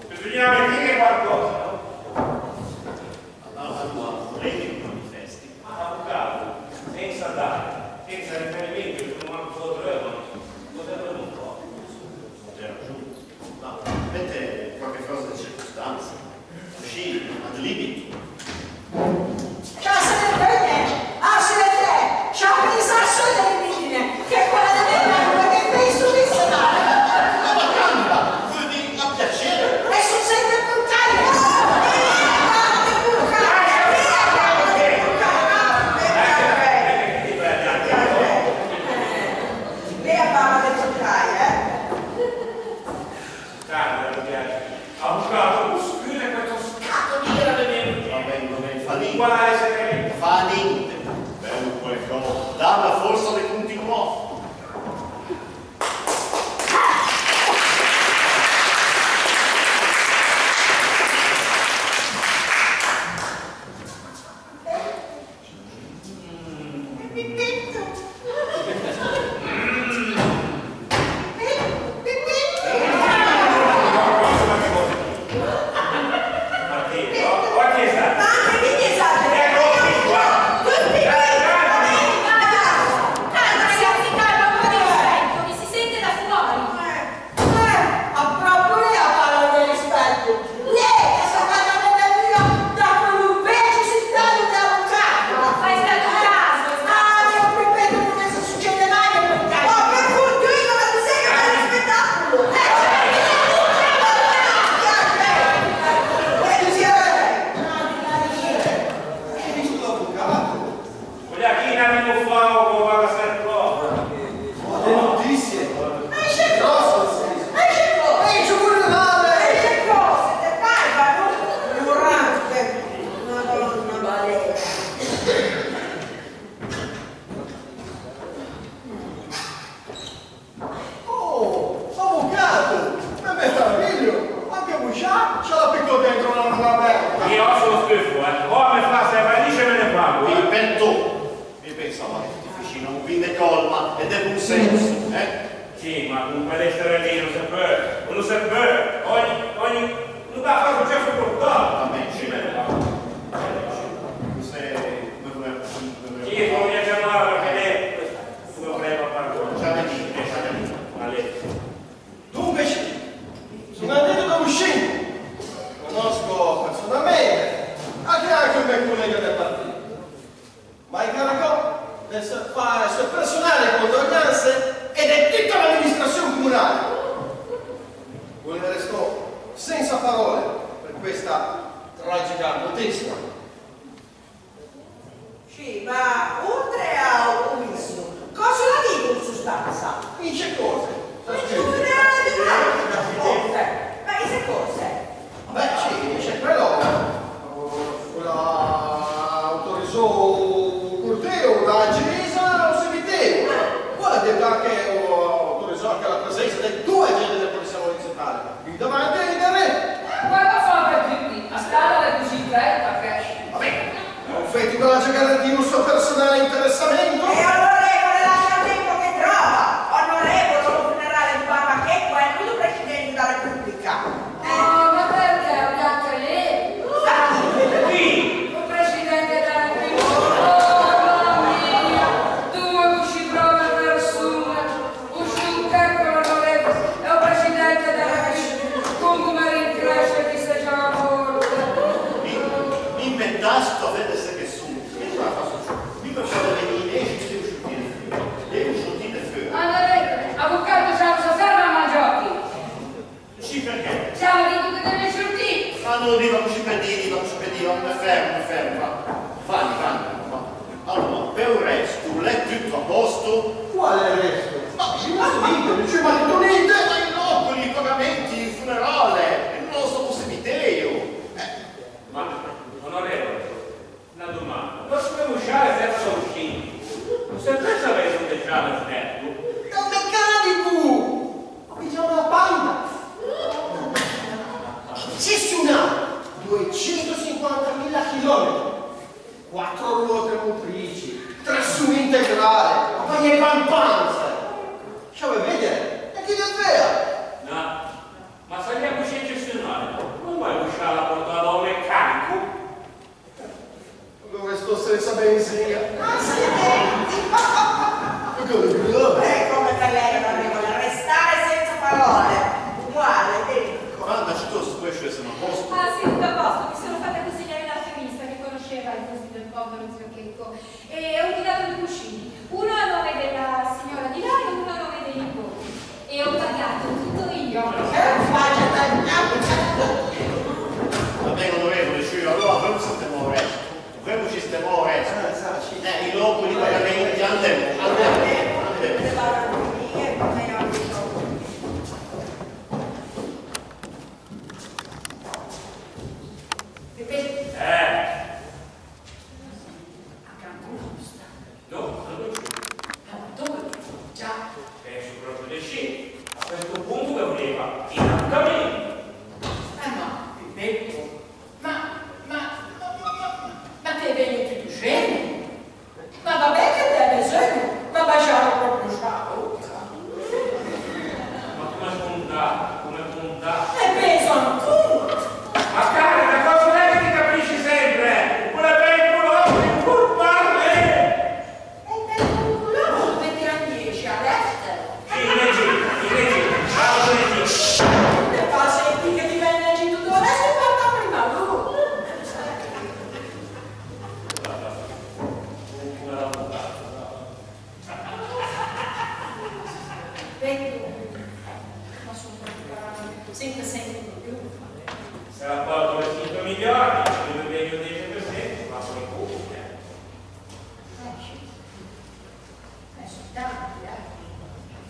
bisognava dire qualcosa, no? Allora, prendi i manifesti. Avvocato, senza dare, senza riferimento, io sono manco sotto euro, cosa è un po'? C'è ragione. No, avete qualche cosa di circostanza? Uscì, ad limite. casa del bene, a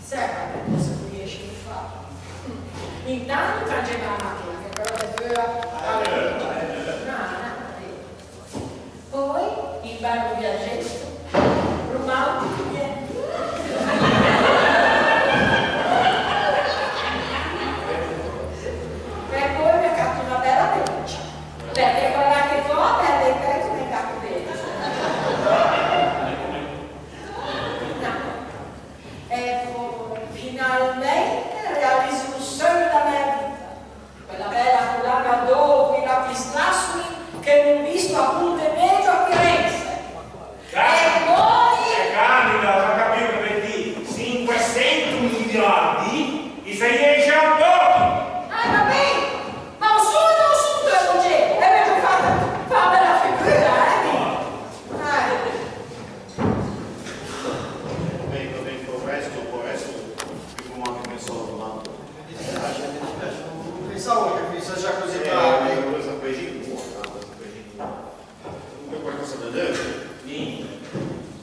Sempre cosa tu riesci a fare. Intanto frangeva la macchina, che però poi il barco viaggetto, romantico, e poi mi ha fatto una bella peluccia, perché quella che fa perde il pezzo nei capelli. E poi finalmente realizzo un sogno della mia vita, quella bella collana dopo i lapislazzuli che non ho visto appunto e meglio a Firenze. E poi Candida, va a capire che per di 500 miliardi i 6 a pochi. va bene, ma un solo non su due non c'è, e meglio fa bella figura, Vengo presto, più anche che sono, ma... Pensavo che fosse già così tardi. Comunque qualcosa da dire.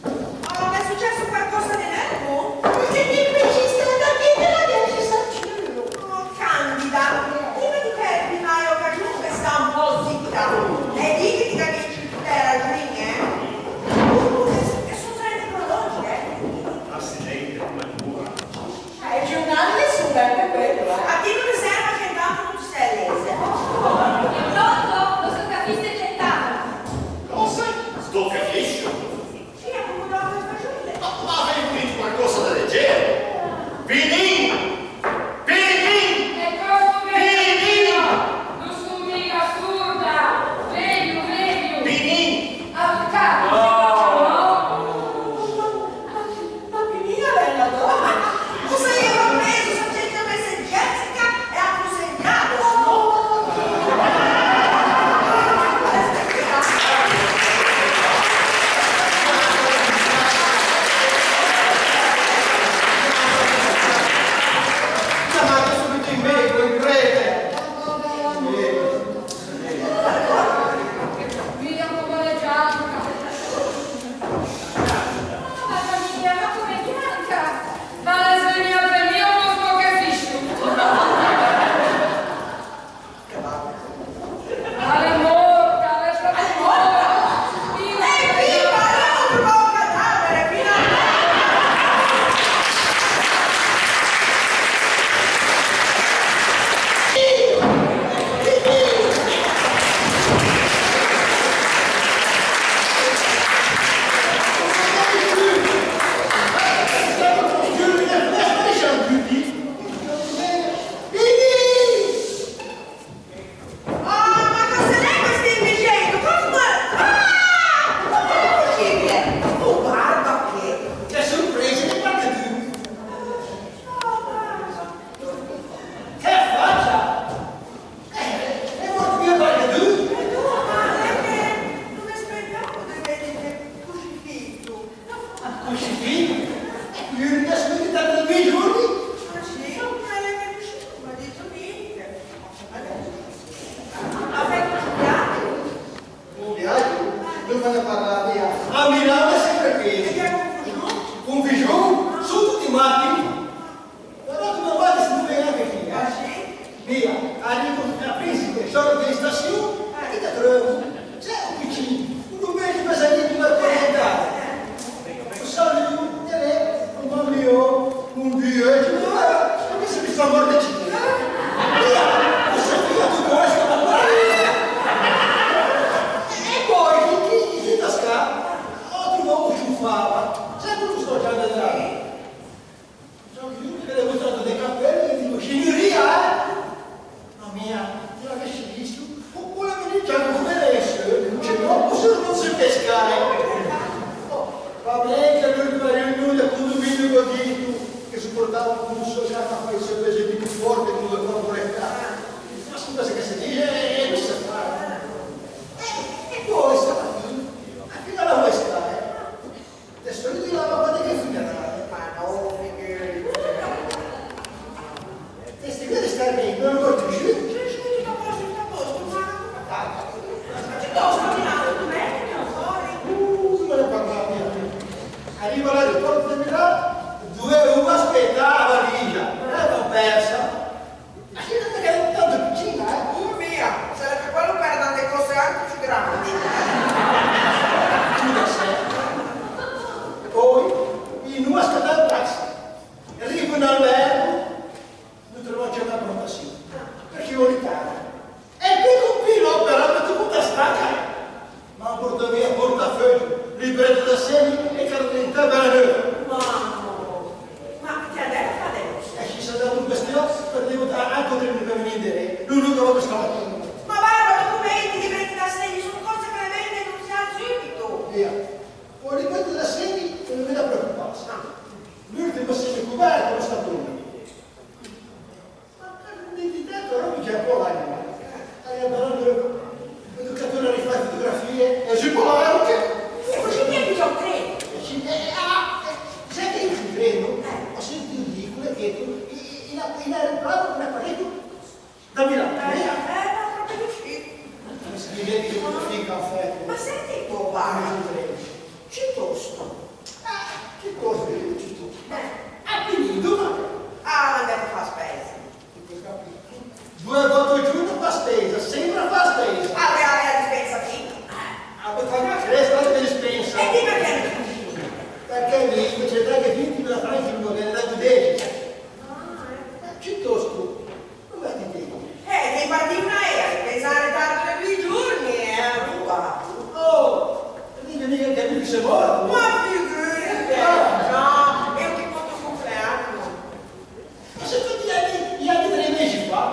Oh, ma è successo qualcosa di nuovo? Perché mi precisa da chi te l'abbiamo saputo? Oh, Candida, prima di perdere mai occasione sta un po' zitta. E digli che capisci tutte le ragioni, che sono treni cronologiche. Accidente, come pura. I giornali sono sempre quello, A chi non mi serve che intanto non ci sei lese. Pronto? Lo stoccafista è gettato. Cosa? Sto capisci? Sì, ha comodato le stagioni. Ma avevi detto qualcosa da leggero? Pinin! Pinin! e cosa vedo? Non sono mica assurda, vedo. Pinin! Avvocato, no? Ma che mia bella donna! Cosa io ho preso? Sono gente messa in Jessica e ha consegnato, no? Chiamate subito in medico, in prete. Guida un po' le gianca. Mamma mia, ma come bianca! Ma la sveglia per me uno stoccafiscio. Alle morta, alle proprio morta. Viva! Abbiamo trovato un cadavere, finalmente! Ah, ma cosa è questo indigeno? Come è possibile? Oh, guarda che... Che sorpresa di parte tu. Che faccia? È morto mio parte tu. Non aspettavo di vedere il crocifisso. Così? Io non ti aspettavo da 2 giorni. Ma sì, non è che uscito, ma ha detto niente. Ha fatto un viaggio. Un viaggio? Dove ne parlavi? A Milano sempre E qui. che ha confuso? Un Vigion, su tutti i macchini. Però tu non vai se non vieni anche qui. Ah sì? Via, arrivo a Principe, sorgo di stazione e ti trovo. C'è un piccino, un bel pesanino di martorientale. Un saluto, un bambino, un dio, e tu come se mi sta mordendo? Via, questa figlia tu questo, ma e poi, in tasca, ho trovato un ciuffava, sempre un sto già da là. Sono chiuso che le ho mostrato dei cappelli e dico, scineria, mia, tu l'avessi visto? Oppure mi dice come adesso? Dice, no, non si pescare. Va bene che lui fare nulla con un video godito che supportava un pulso, già ma poi si è preso di più forte con le proprie ma scusa se che si dice, non si fa. E poi stamattina, fino alla vuoi stare? Adesso io ti lavo a che funerale. Ma no, che... E sti qui di stare bene, non lo dici? Tutto a posto, ma ci sto staminando, tu meglio, fuori. Me ne parlavi. Arriva l'aeroporto di Milano, 2 uva aspetta la valigia, l'ho persa. Ma si vede che è tanto piccina, Mia, sarebbe quello per dare cose anche più grandi. Poi, in una aspettare il taxi. Arrivo in albergo, non trovo già una prenotazione. Perché ho ritardo. E qui l'opera, ma tu puoi stare. Ma porto via portafoglio, libretto da segni e carta bella. Mamma, ma ti ha detto adesso? E ci sono dato un questione per diventare anche per venire. L'unico che avevo stamattina. Ma guarda, documenti, libretti da segni, sono cose che le vende e non si ha subito. Via. Ho libretto da segni e non mi da preoccuparsi. L'ultimo segno coperto non sta pronto. Ma di detto non mi c'è un po' l'anima. L'educatore rifà fotografie e si può anche. Così niente c'ho tre. Sai che io ci credo? Ho sentito dire che tu in aeroplano un apparecchio da Milano. Ma proprio così. Mi vedi che tu fai il caffè. Ma senti tu, guarda, piuttosto. Piuttosto. Quindi domani. Andiamo a fare spesa. 2 volte al giorno fa spesa, sembra fa spesa. La dispensa qui. Resta la dispensa. E di perché non ci Perché mi c'è da che finti me la fai il giorno che ne da 10. Piuttosto, come ti dico? devi partire un aereo, pensare tanto nei 2 giorni è una ruba. Oh, devi mica capire se morto. Ma figurati! No, è un tipo tuo compleanno. Ma se tutti gli anni 3 mesi fa?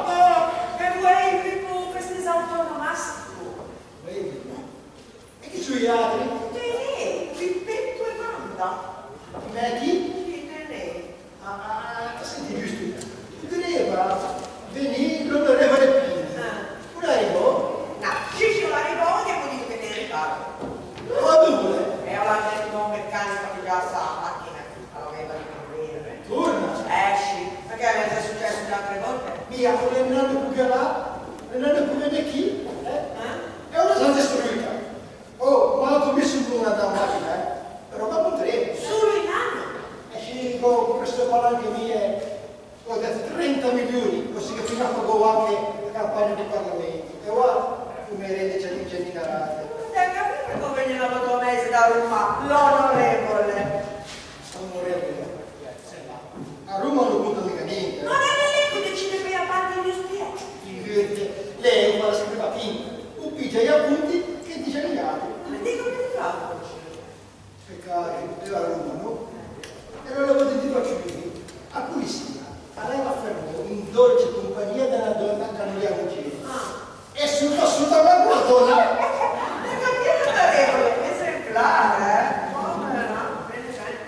E vuoi tipo festeggiare autonomastico? Vedi? E chi sono gli altri? Pippetto e Wanda. Chi? Chi? Senti giusto, doveva venire l'onorevole Pina. Non arrivò? No, Ciccio l'arrivò e poi dico che te ne riparto. Ma dove? E ho detto un meccanico che già sa la macchina, aveva di problemi. Torna. Esci, perché è successo già 3 volte. Mia, non hanno più là, non hanno più vedere chi? È una grande storia. Oh, ma ho messo una da macchina, però ma potrei. Solo in anno. E ci con questo palanche mie, ho detto 30 milioni, così che fino a poco anche la campagna di Parlamento. E guarda, come rende c'è di carattere. Dai, capire come viene la tua mese da Roma, l'onorevole. Onorevole. A Roma non conta mica niente. Non è lì che decide per la parte di spiego. Lei fa la scriva pinta, un pigia gli appunti che dice agli altri. Ma dico che ti fa? Peccato, io a Roma, no? E non l'avevo detto a Ciuini, a Pulizia, a lei la fermò in dolce compagnia della donna che non gli ha ucciso. E sul assolutamente una donna. L'onorevole, esemplare,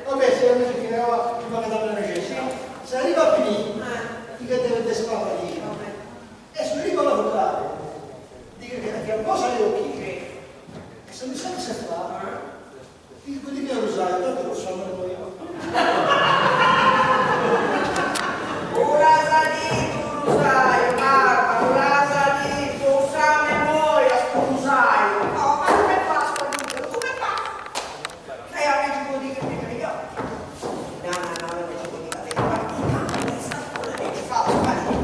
Vabbè, se la mia finirà, mi fa vedere la necessità. Se arriva a finire, dica che deve spavare. E se arriva l'avvocato, dica che un po' sa gli occhi. E se mi sa che si fa, dico di mio rosario, tanto lo so, non lo io. Ora salito, rosario, barba, ora salito, sa memoria, scusaio. No, ma come fa, scusaio? Come fa? Sei amici vuol dire che mi io. No, invece vuol dire che mi fa, scusaio.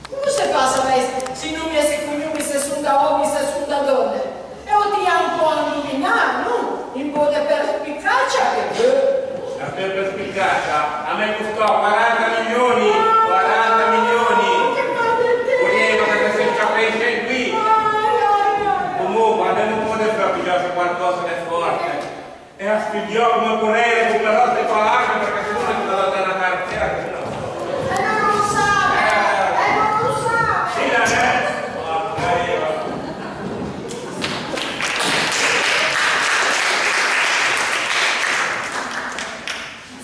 Come se passa, se non mi è sicuro, mi se sono da uomo, mi se sto, 40 milioni, 40 milioni. Volevo che si capisce qui. Comunque, abbiamo un po' di frappigiato qualcosa di forte. E a studiare come volere, con la rotte palacche, perché se non è da una cartiera, che non so. Non lo sa! Non lo sa! Sì, la gente.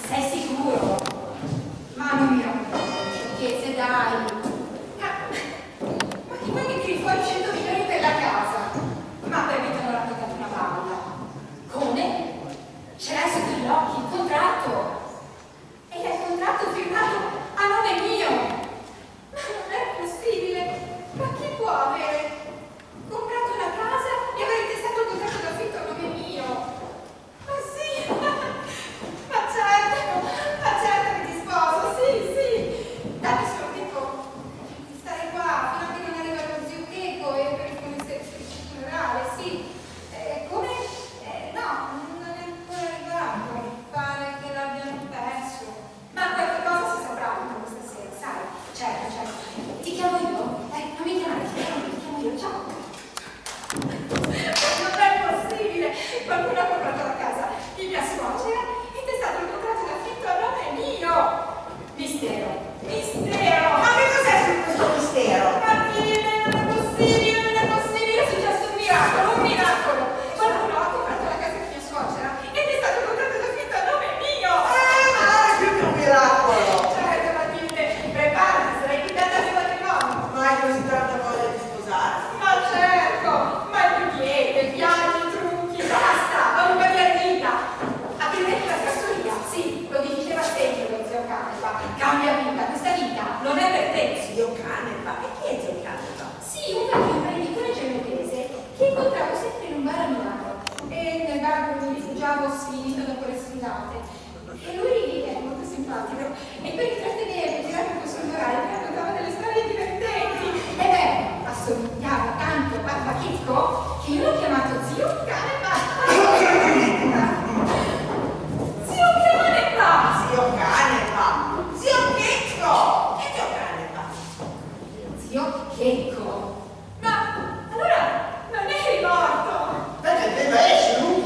Sei sicuro? Ma non mi racconto, sciocchezze, dai. Ma ti vuoi che tiri fuori 100 milioni per la casa? Ma permettono la vita di una balla. Come? Ce l'hai sotto gli occhi, il contratto. E il contratto firmato a nome mio. Ma non è possibile. Ma chi può avere comprato una casa e avere intestato il contratto d'affitto a nome mio? Ma sì, ma certo che ti sposo, sì. Dammi solo tempo di stare qua fino a che non arriva lo zio Checo e per il servizio funerale, sì. Come? No, non è ancora arrivato, mi pare che l'abbiano perso. Ma qualche cosa si saprà questa sera, sai? Certo. Ti chiamo io? Non mi chiamare, ti chiamo io, ciao. Non è possibile! Qualcuno ha comprato la casa di mia suocera e intestato il contratto d'affitto a nome mio! Mistero! Ma che cos'è su questo mistero? Ma fine, non è possibile! È successo un miracolo! Qualcuno ha comprato la casa di mia suocera e intestato il contratto d'affitto a nome mio! Ma non è più che un miracolo! Certo, Matilde, preparati, sarai invitata al mio matrimonio! Ma hai così tanta voglia di sposarsi? Ma certo! Ma il diete, viaggi, trucchi, basta! Non cambiare vita! Aprirete la trattoria, sì, lo diceva sempre lo zio Canepa. Cambia vita, questa vita non è per te! Zio Canepa? E chi è zio Canepa? Sì, un vecchio imprenditore genovese che incontravo sempre in un bar a Milano e nel bar dove mi rifugiavo sfinito dopo le sfilate. E lui è molto simpatico e per intrattenermi e tirarmi un po' sul morale mi raccontava delle storie divertenti. E beh, assomigliava tanto a Pachicco che io l'ho chiamato zio Canepa. Zio Canepa! Zio Canepa! Zio Checco! Che zio Canepa? Zio Checco? Ma allora non eri morto? Perché deve essere lui?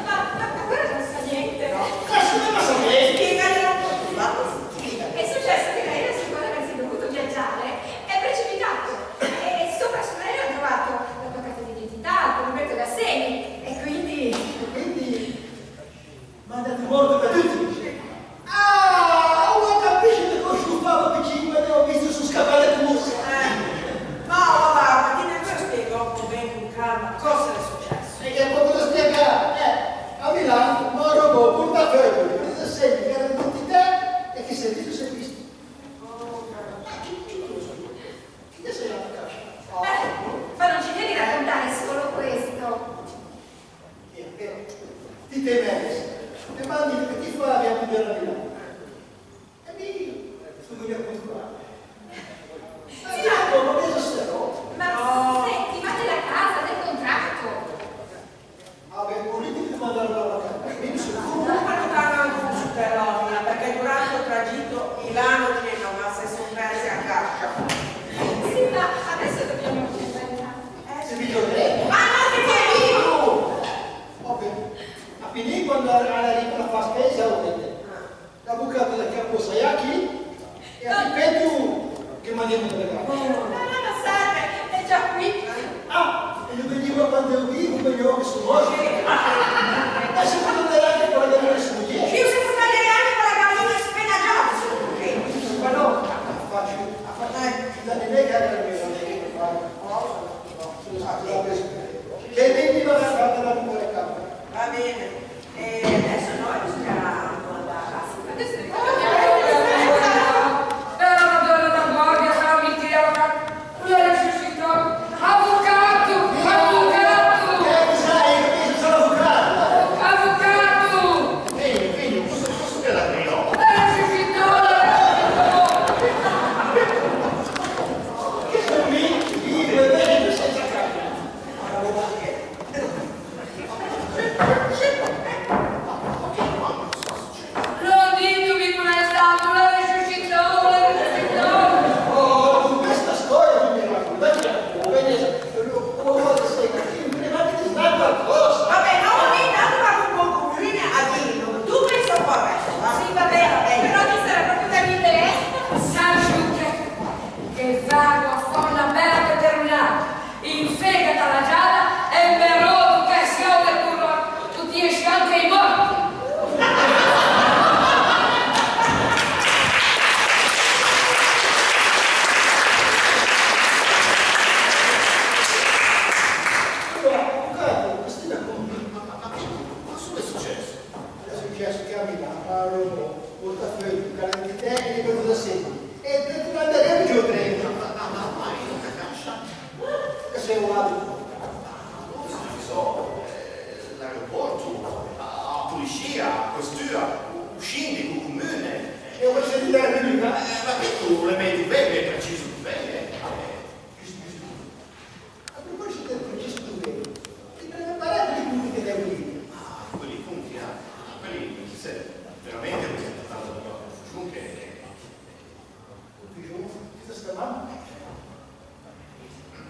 Ma ancora non sa niente, no? Cosa deve sapere? Spiegami un po' tu, va così. È successo che l'aereo, siccome avessi dovuto viaggiare, è precipitato e sopra sull'aereo ho trovato la tua carta d'identità, il tuo numero d'assegni e quindi... Quindi mandati morto per tutti. Ah, non capisci che con sciuffavo vicino e ne ho visto su scappare corse. No, guarda, ti ne spiego un po' bene con calma cosa è successo. E che poco da spiegare? A Milano, Morobo, portafoglio, cosa segni, che era l'identità e che sei visto. Ma chi ti sei la casa? Ma non ci devi raccontare solo questo. Ti temevi. E mandi che ti fa a vivere a Milano. E mi sono io a controllare. Ma io non mi esistero. Ma senti, ma della casa, del contratto. Avevo politico di mandare la casa. Quindi sono Comunque non danno anche un superomina perché durante il tragitto Milano-Genova si sono persi a cascia. Sì, ma adesso dobbiamo andare. se mi tornerei. Ma non ti vuoi vivo! Ovvio. A finire quando arriva la fa spesa, ovviamente. La bucata del capo Sayaki e a ripeto che mandiamo delle gambe. Non serve, è già qui. Ah, e lo venivo quando ero vivo, venivo che sono morto. Adesso non andrei anche per vedere su di Io se può tagliare anche con la gallina spenaggiata, se ma no, faccio la nega che mi che veniva da bucare capo. va bene. E adesso noi bisogna andare a casa. Adesso era una donna da guardia, sarà un ritiro. Lui era riuscito. Avvocato! Avvocato! Sai che sono avvocato? Avvocato! Figlio, posso che la creo? Era riuscito! Che sono vivo e bene senza capo. il vago affonda una bella determinata, infegata la giada e però che si ode curro, tutti esci anche i morti. L'aeroporto, la polizia, la questura, uscendo con il comune. E una procedura pubblica, ma che tu le metti bene, preciso bene. A proposito del processo bene, ti preparate i punti che devo dire. Quelli punti, quelli veramente presentano da giù che... Cosa stavamo?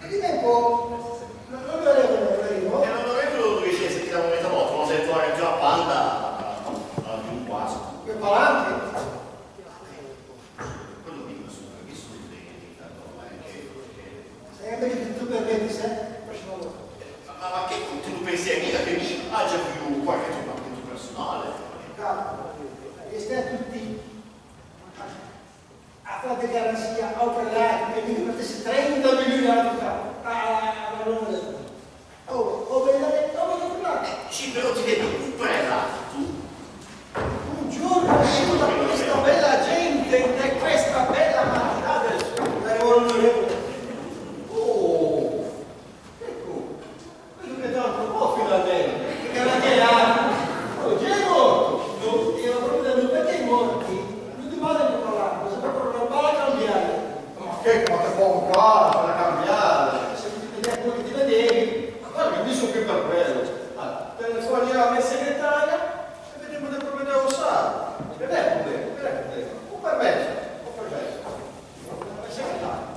E di tempo, l'onorevole E l'onorevole dove scese che da un mezzo volta, non si è trovato già a banda di un quasi. quel palante. Quello dico subito, che sono Se invece tu permetti, prossima volta. ma che tu pensi a mica che mi abbia più qualche turbamento personale? Calma, e stai tutti a fare di garanzia operare che mi mettesse 30 milioni all'avvocato. Oh, vedete, come parlare? Sì, però ti devi prendere tu. Un giorno venuta questa bella gente e questa bella mattina del suo. Oh, ecco, quello che tanto può finalmente, che era che ha. Oh, già è morto. Io proprio detto perché è morti? Non ti vale per parlare, cosa proprio non va a cambiare. Ma che cosa può fare per cambiare? Se ti vedi quello che ti vedevi, ma guarda, io sono qui per quello. Allora, telefoniamo al segretaria e vediamo del problema usare. Non è un problema. Un permesso. Il segretario.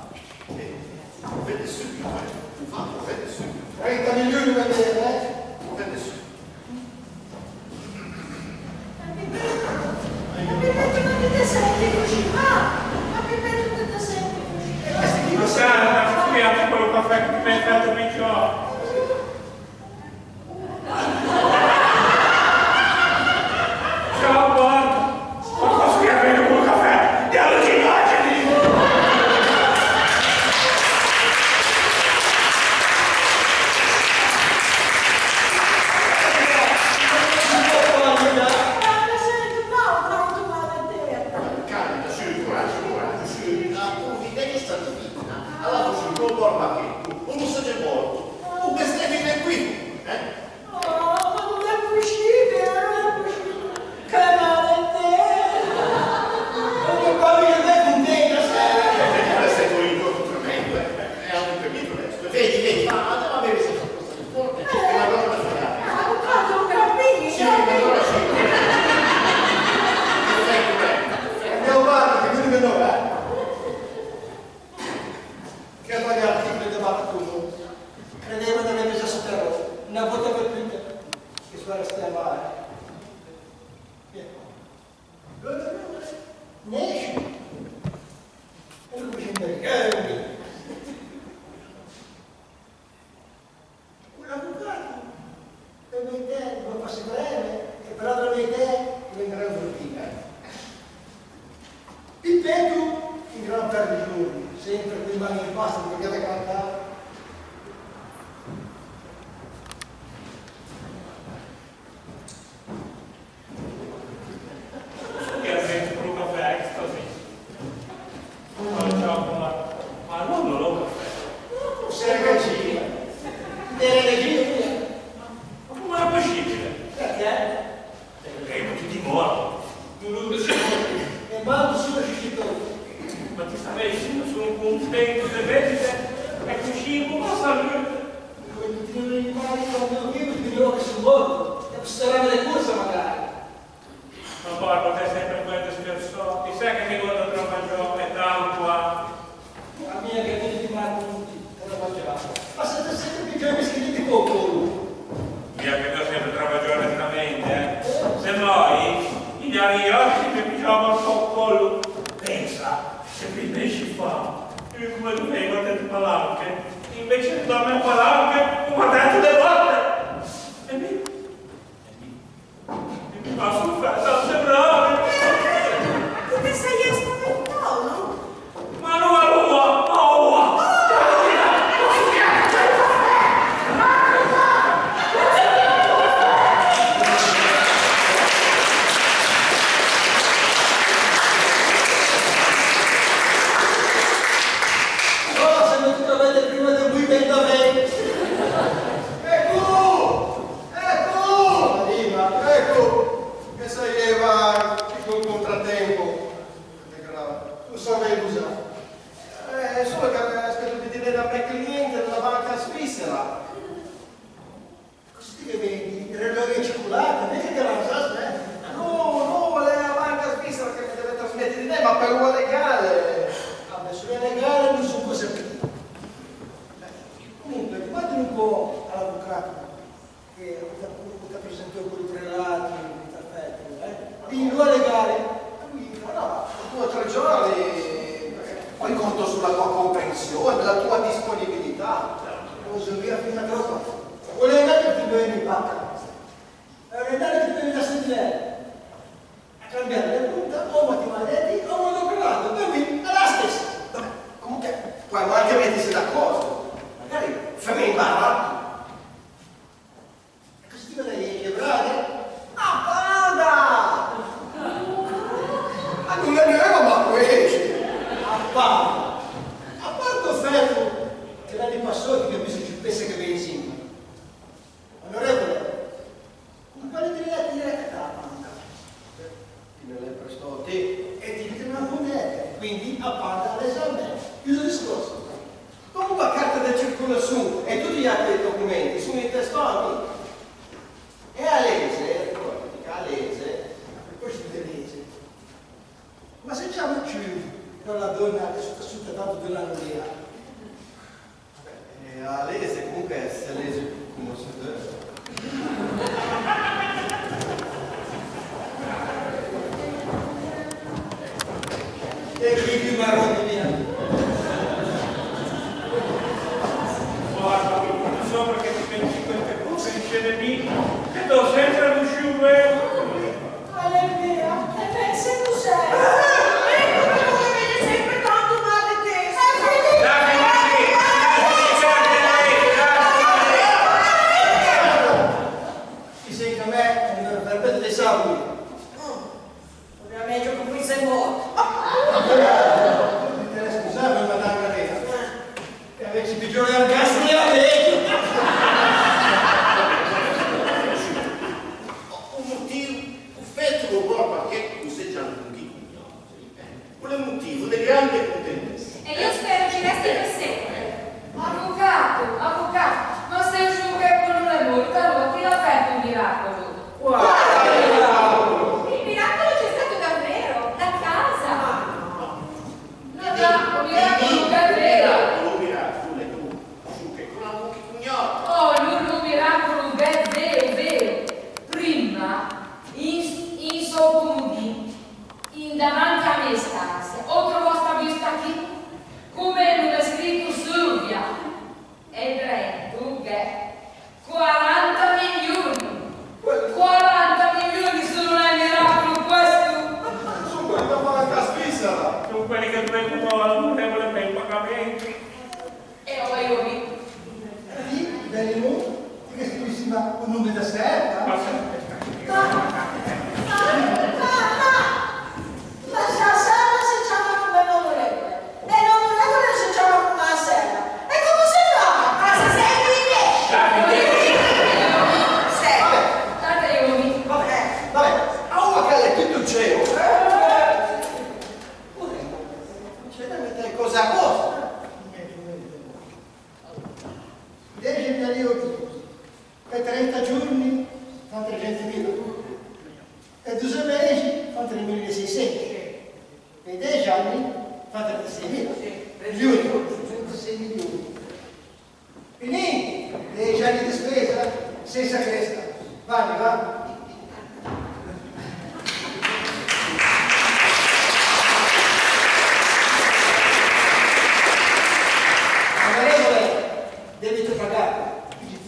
Vede subito, fatto, vede subito. 30 milioni per vedere, Vede subito. Ma Sara, qui anche quello caffè che mi hai fatto picciò. Ciao, guarda. Ma cosa mi ha preso quel caffè? Di allucinaggini! Calma, su, coraggio, su. La provvidenza è stata vita. Allora, su, non porta che. Non so già morto. Tu bestemmi qui, eh? Questo è un incontro tremendo, è un impedito adesso. Vedi, ma andiamo a vedere se c'è questa riforma. È una cosa da fare. Sì, ma allora sì. andiamo avanti, che quindi non è. Che poi gli articoli di Battuto credevano di aver già superato una volta per tutte che suona stiamare. Ne esce e lui dice americani. Un avvocato per me te non fa breve e per altro me te venderà un voltina. Il Petu in gran parte di giorni, sempre con le mani in pasta, mi potete cantare. Che ha preso quello caffè, così. Ma non lo caffè. Sei regina. Delle regine. Ma come è possibile? Perché? Perché non ti dimora. E mando solo sciccitori. Ma ti sta benissimo, sono contento di vedere e così come salute. Come tutti gli animali, quando io mi dirò che sono morto. E saranno le corse magari. Ma guarda, te sempre quello scherzo. Ti sai che mi guarda troppo giovane, tanto a... La mia che viene di mano tutti, non la mangiava. Ma siete sempre più giovani scritti poco. Via che io sempre troppo giovane veramente, Se noi, gli arrivati che pigiamo al collo, pensa, se mi esci fa, Io come dovevo guardare palanche, invece di dormire palanche, ho guardato le volte. E mi fa soffrire tante brave. Come sei spaventato, no? Ma non è l'uomo, no! Solo che aspetto di dire da me cliente della banca svizzera. Così che vedi, relori circolati, vedi che non sa se. No, lei è la banca svizzera che mi deve trasmettere di lei, ma per una legale. Vabbè, sulla legale non sono cose più. Comunque, guardi un po' all'avvocato che ti presentò con i prelati, di una legale. Lui farà 2 o 3 giorni. Poi conto sulla tua comprensione, sulla tua disponibilità. Uso via fino a troppo. Vuole andare che ti viene in pacca. Vuole andare che ti viene da sentire. A cambiare le punta, o matemanetti, o modo privato. Per me, è la stessa. Vabbè, comunque, puoi anche mettersi d'accordo. Magari fammi imparare. E così ti vede le brade? Ah, paga! Ma non è vero, ma questo. A parte il fatto che l'anno passato che capisce ci pensa che viene insieme. Onorevole, ma quale ti direi diretta la banca? Ti me l'hai prestato a te e ti dite una moneta, quindi a parte l'esame. Chiuso il discorso. Comunque la carta del circolazione e tutti gli altri documenti sono i testati. E a legge, ricordati che a legge, e poi si deve legge. Ma se c'è un più per la donna che è tanto di una via. A lei se comunque se legge come si deve. E qui più marroni via. Guarda, non so perché ti pensi queste cose in scene lì, che do sempre l'usciure. Ma lei è vera? E pensa tu sei. Ovviamente con cui sei morto. Scusate, madame Galera, che avessi pigione al gas nella vecchia.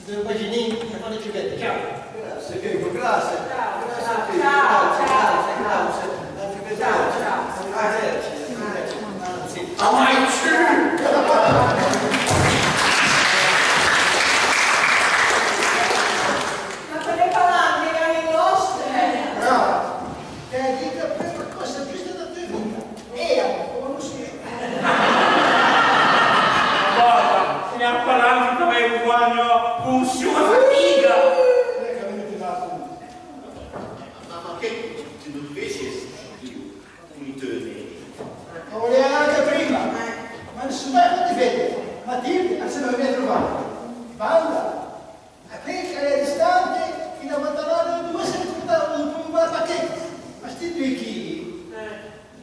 Immaginini, quando ci vede. Ciao. Grazie, Diego, grazie. Grazie a te. Grazie. Ma quelle palanche erano le nostre. Brava. Dica per cosa giusta da te vita. Come si Guarda, se ne ha parlato come un guagno con sua fatica. Ma che tu non dovessi essere più unitone? Ma voleva anche prima. Ma nessuno ti vede. Matilde, anziché mi ha trovato. Banda. A che è distante, fino a Mattarano, due se ne trovavano un pacchetto. Ma sti due chi?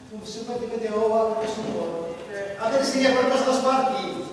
Non si può vedere ora questo modo. A vedere se c'è qualcosa da spartire.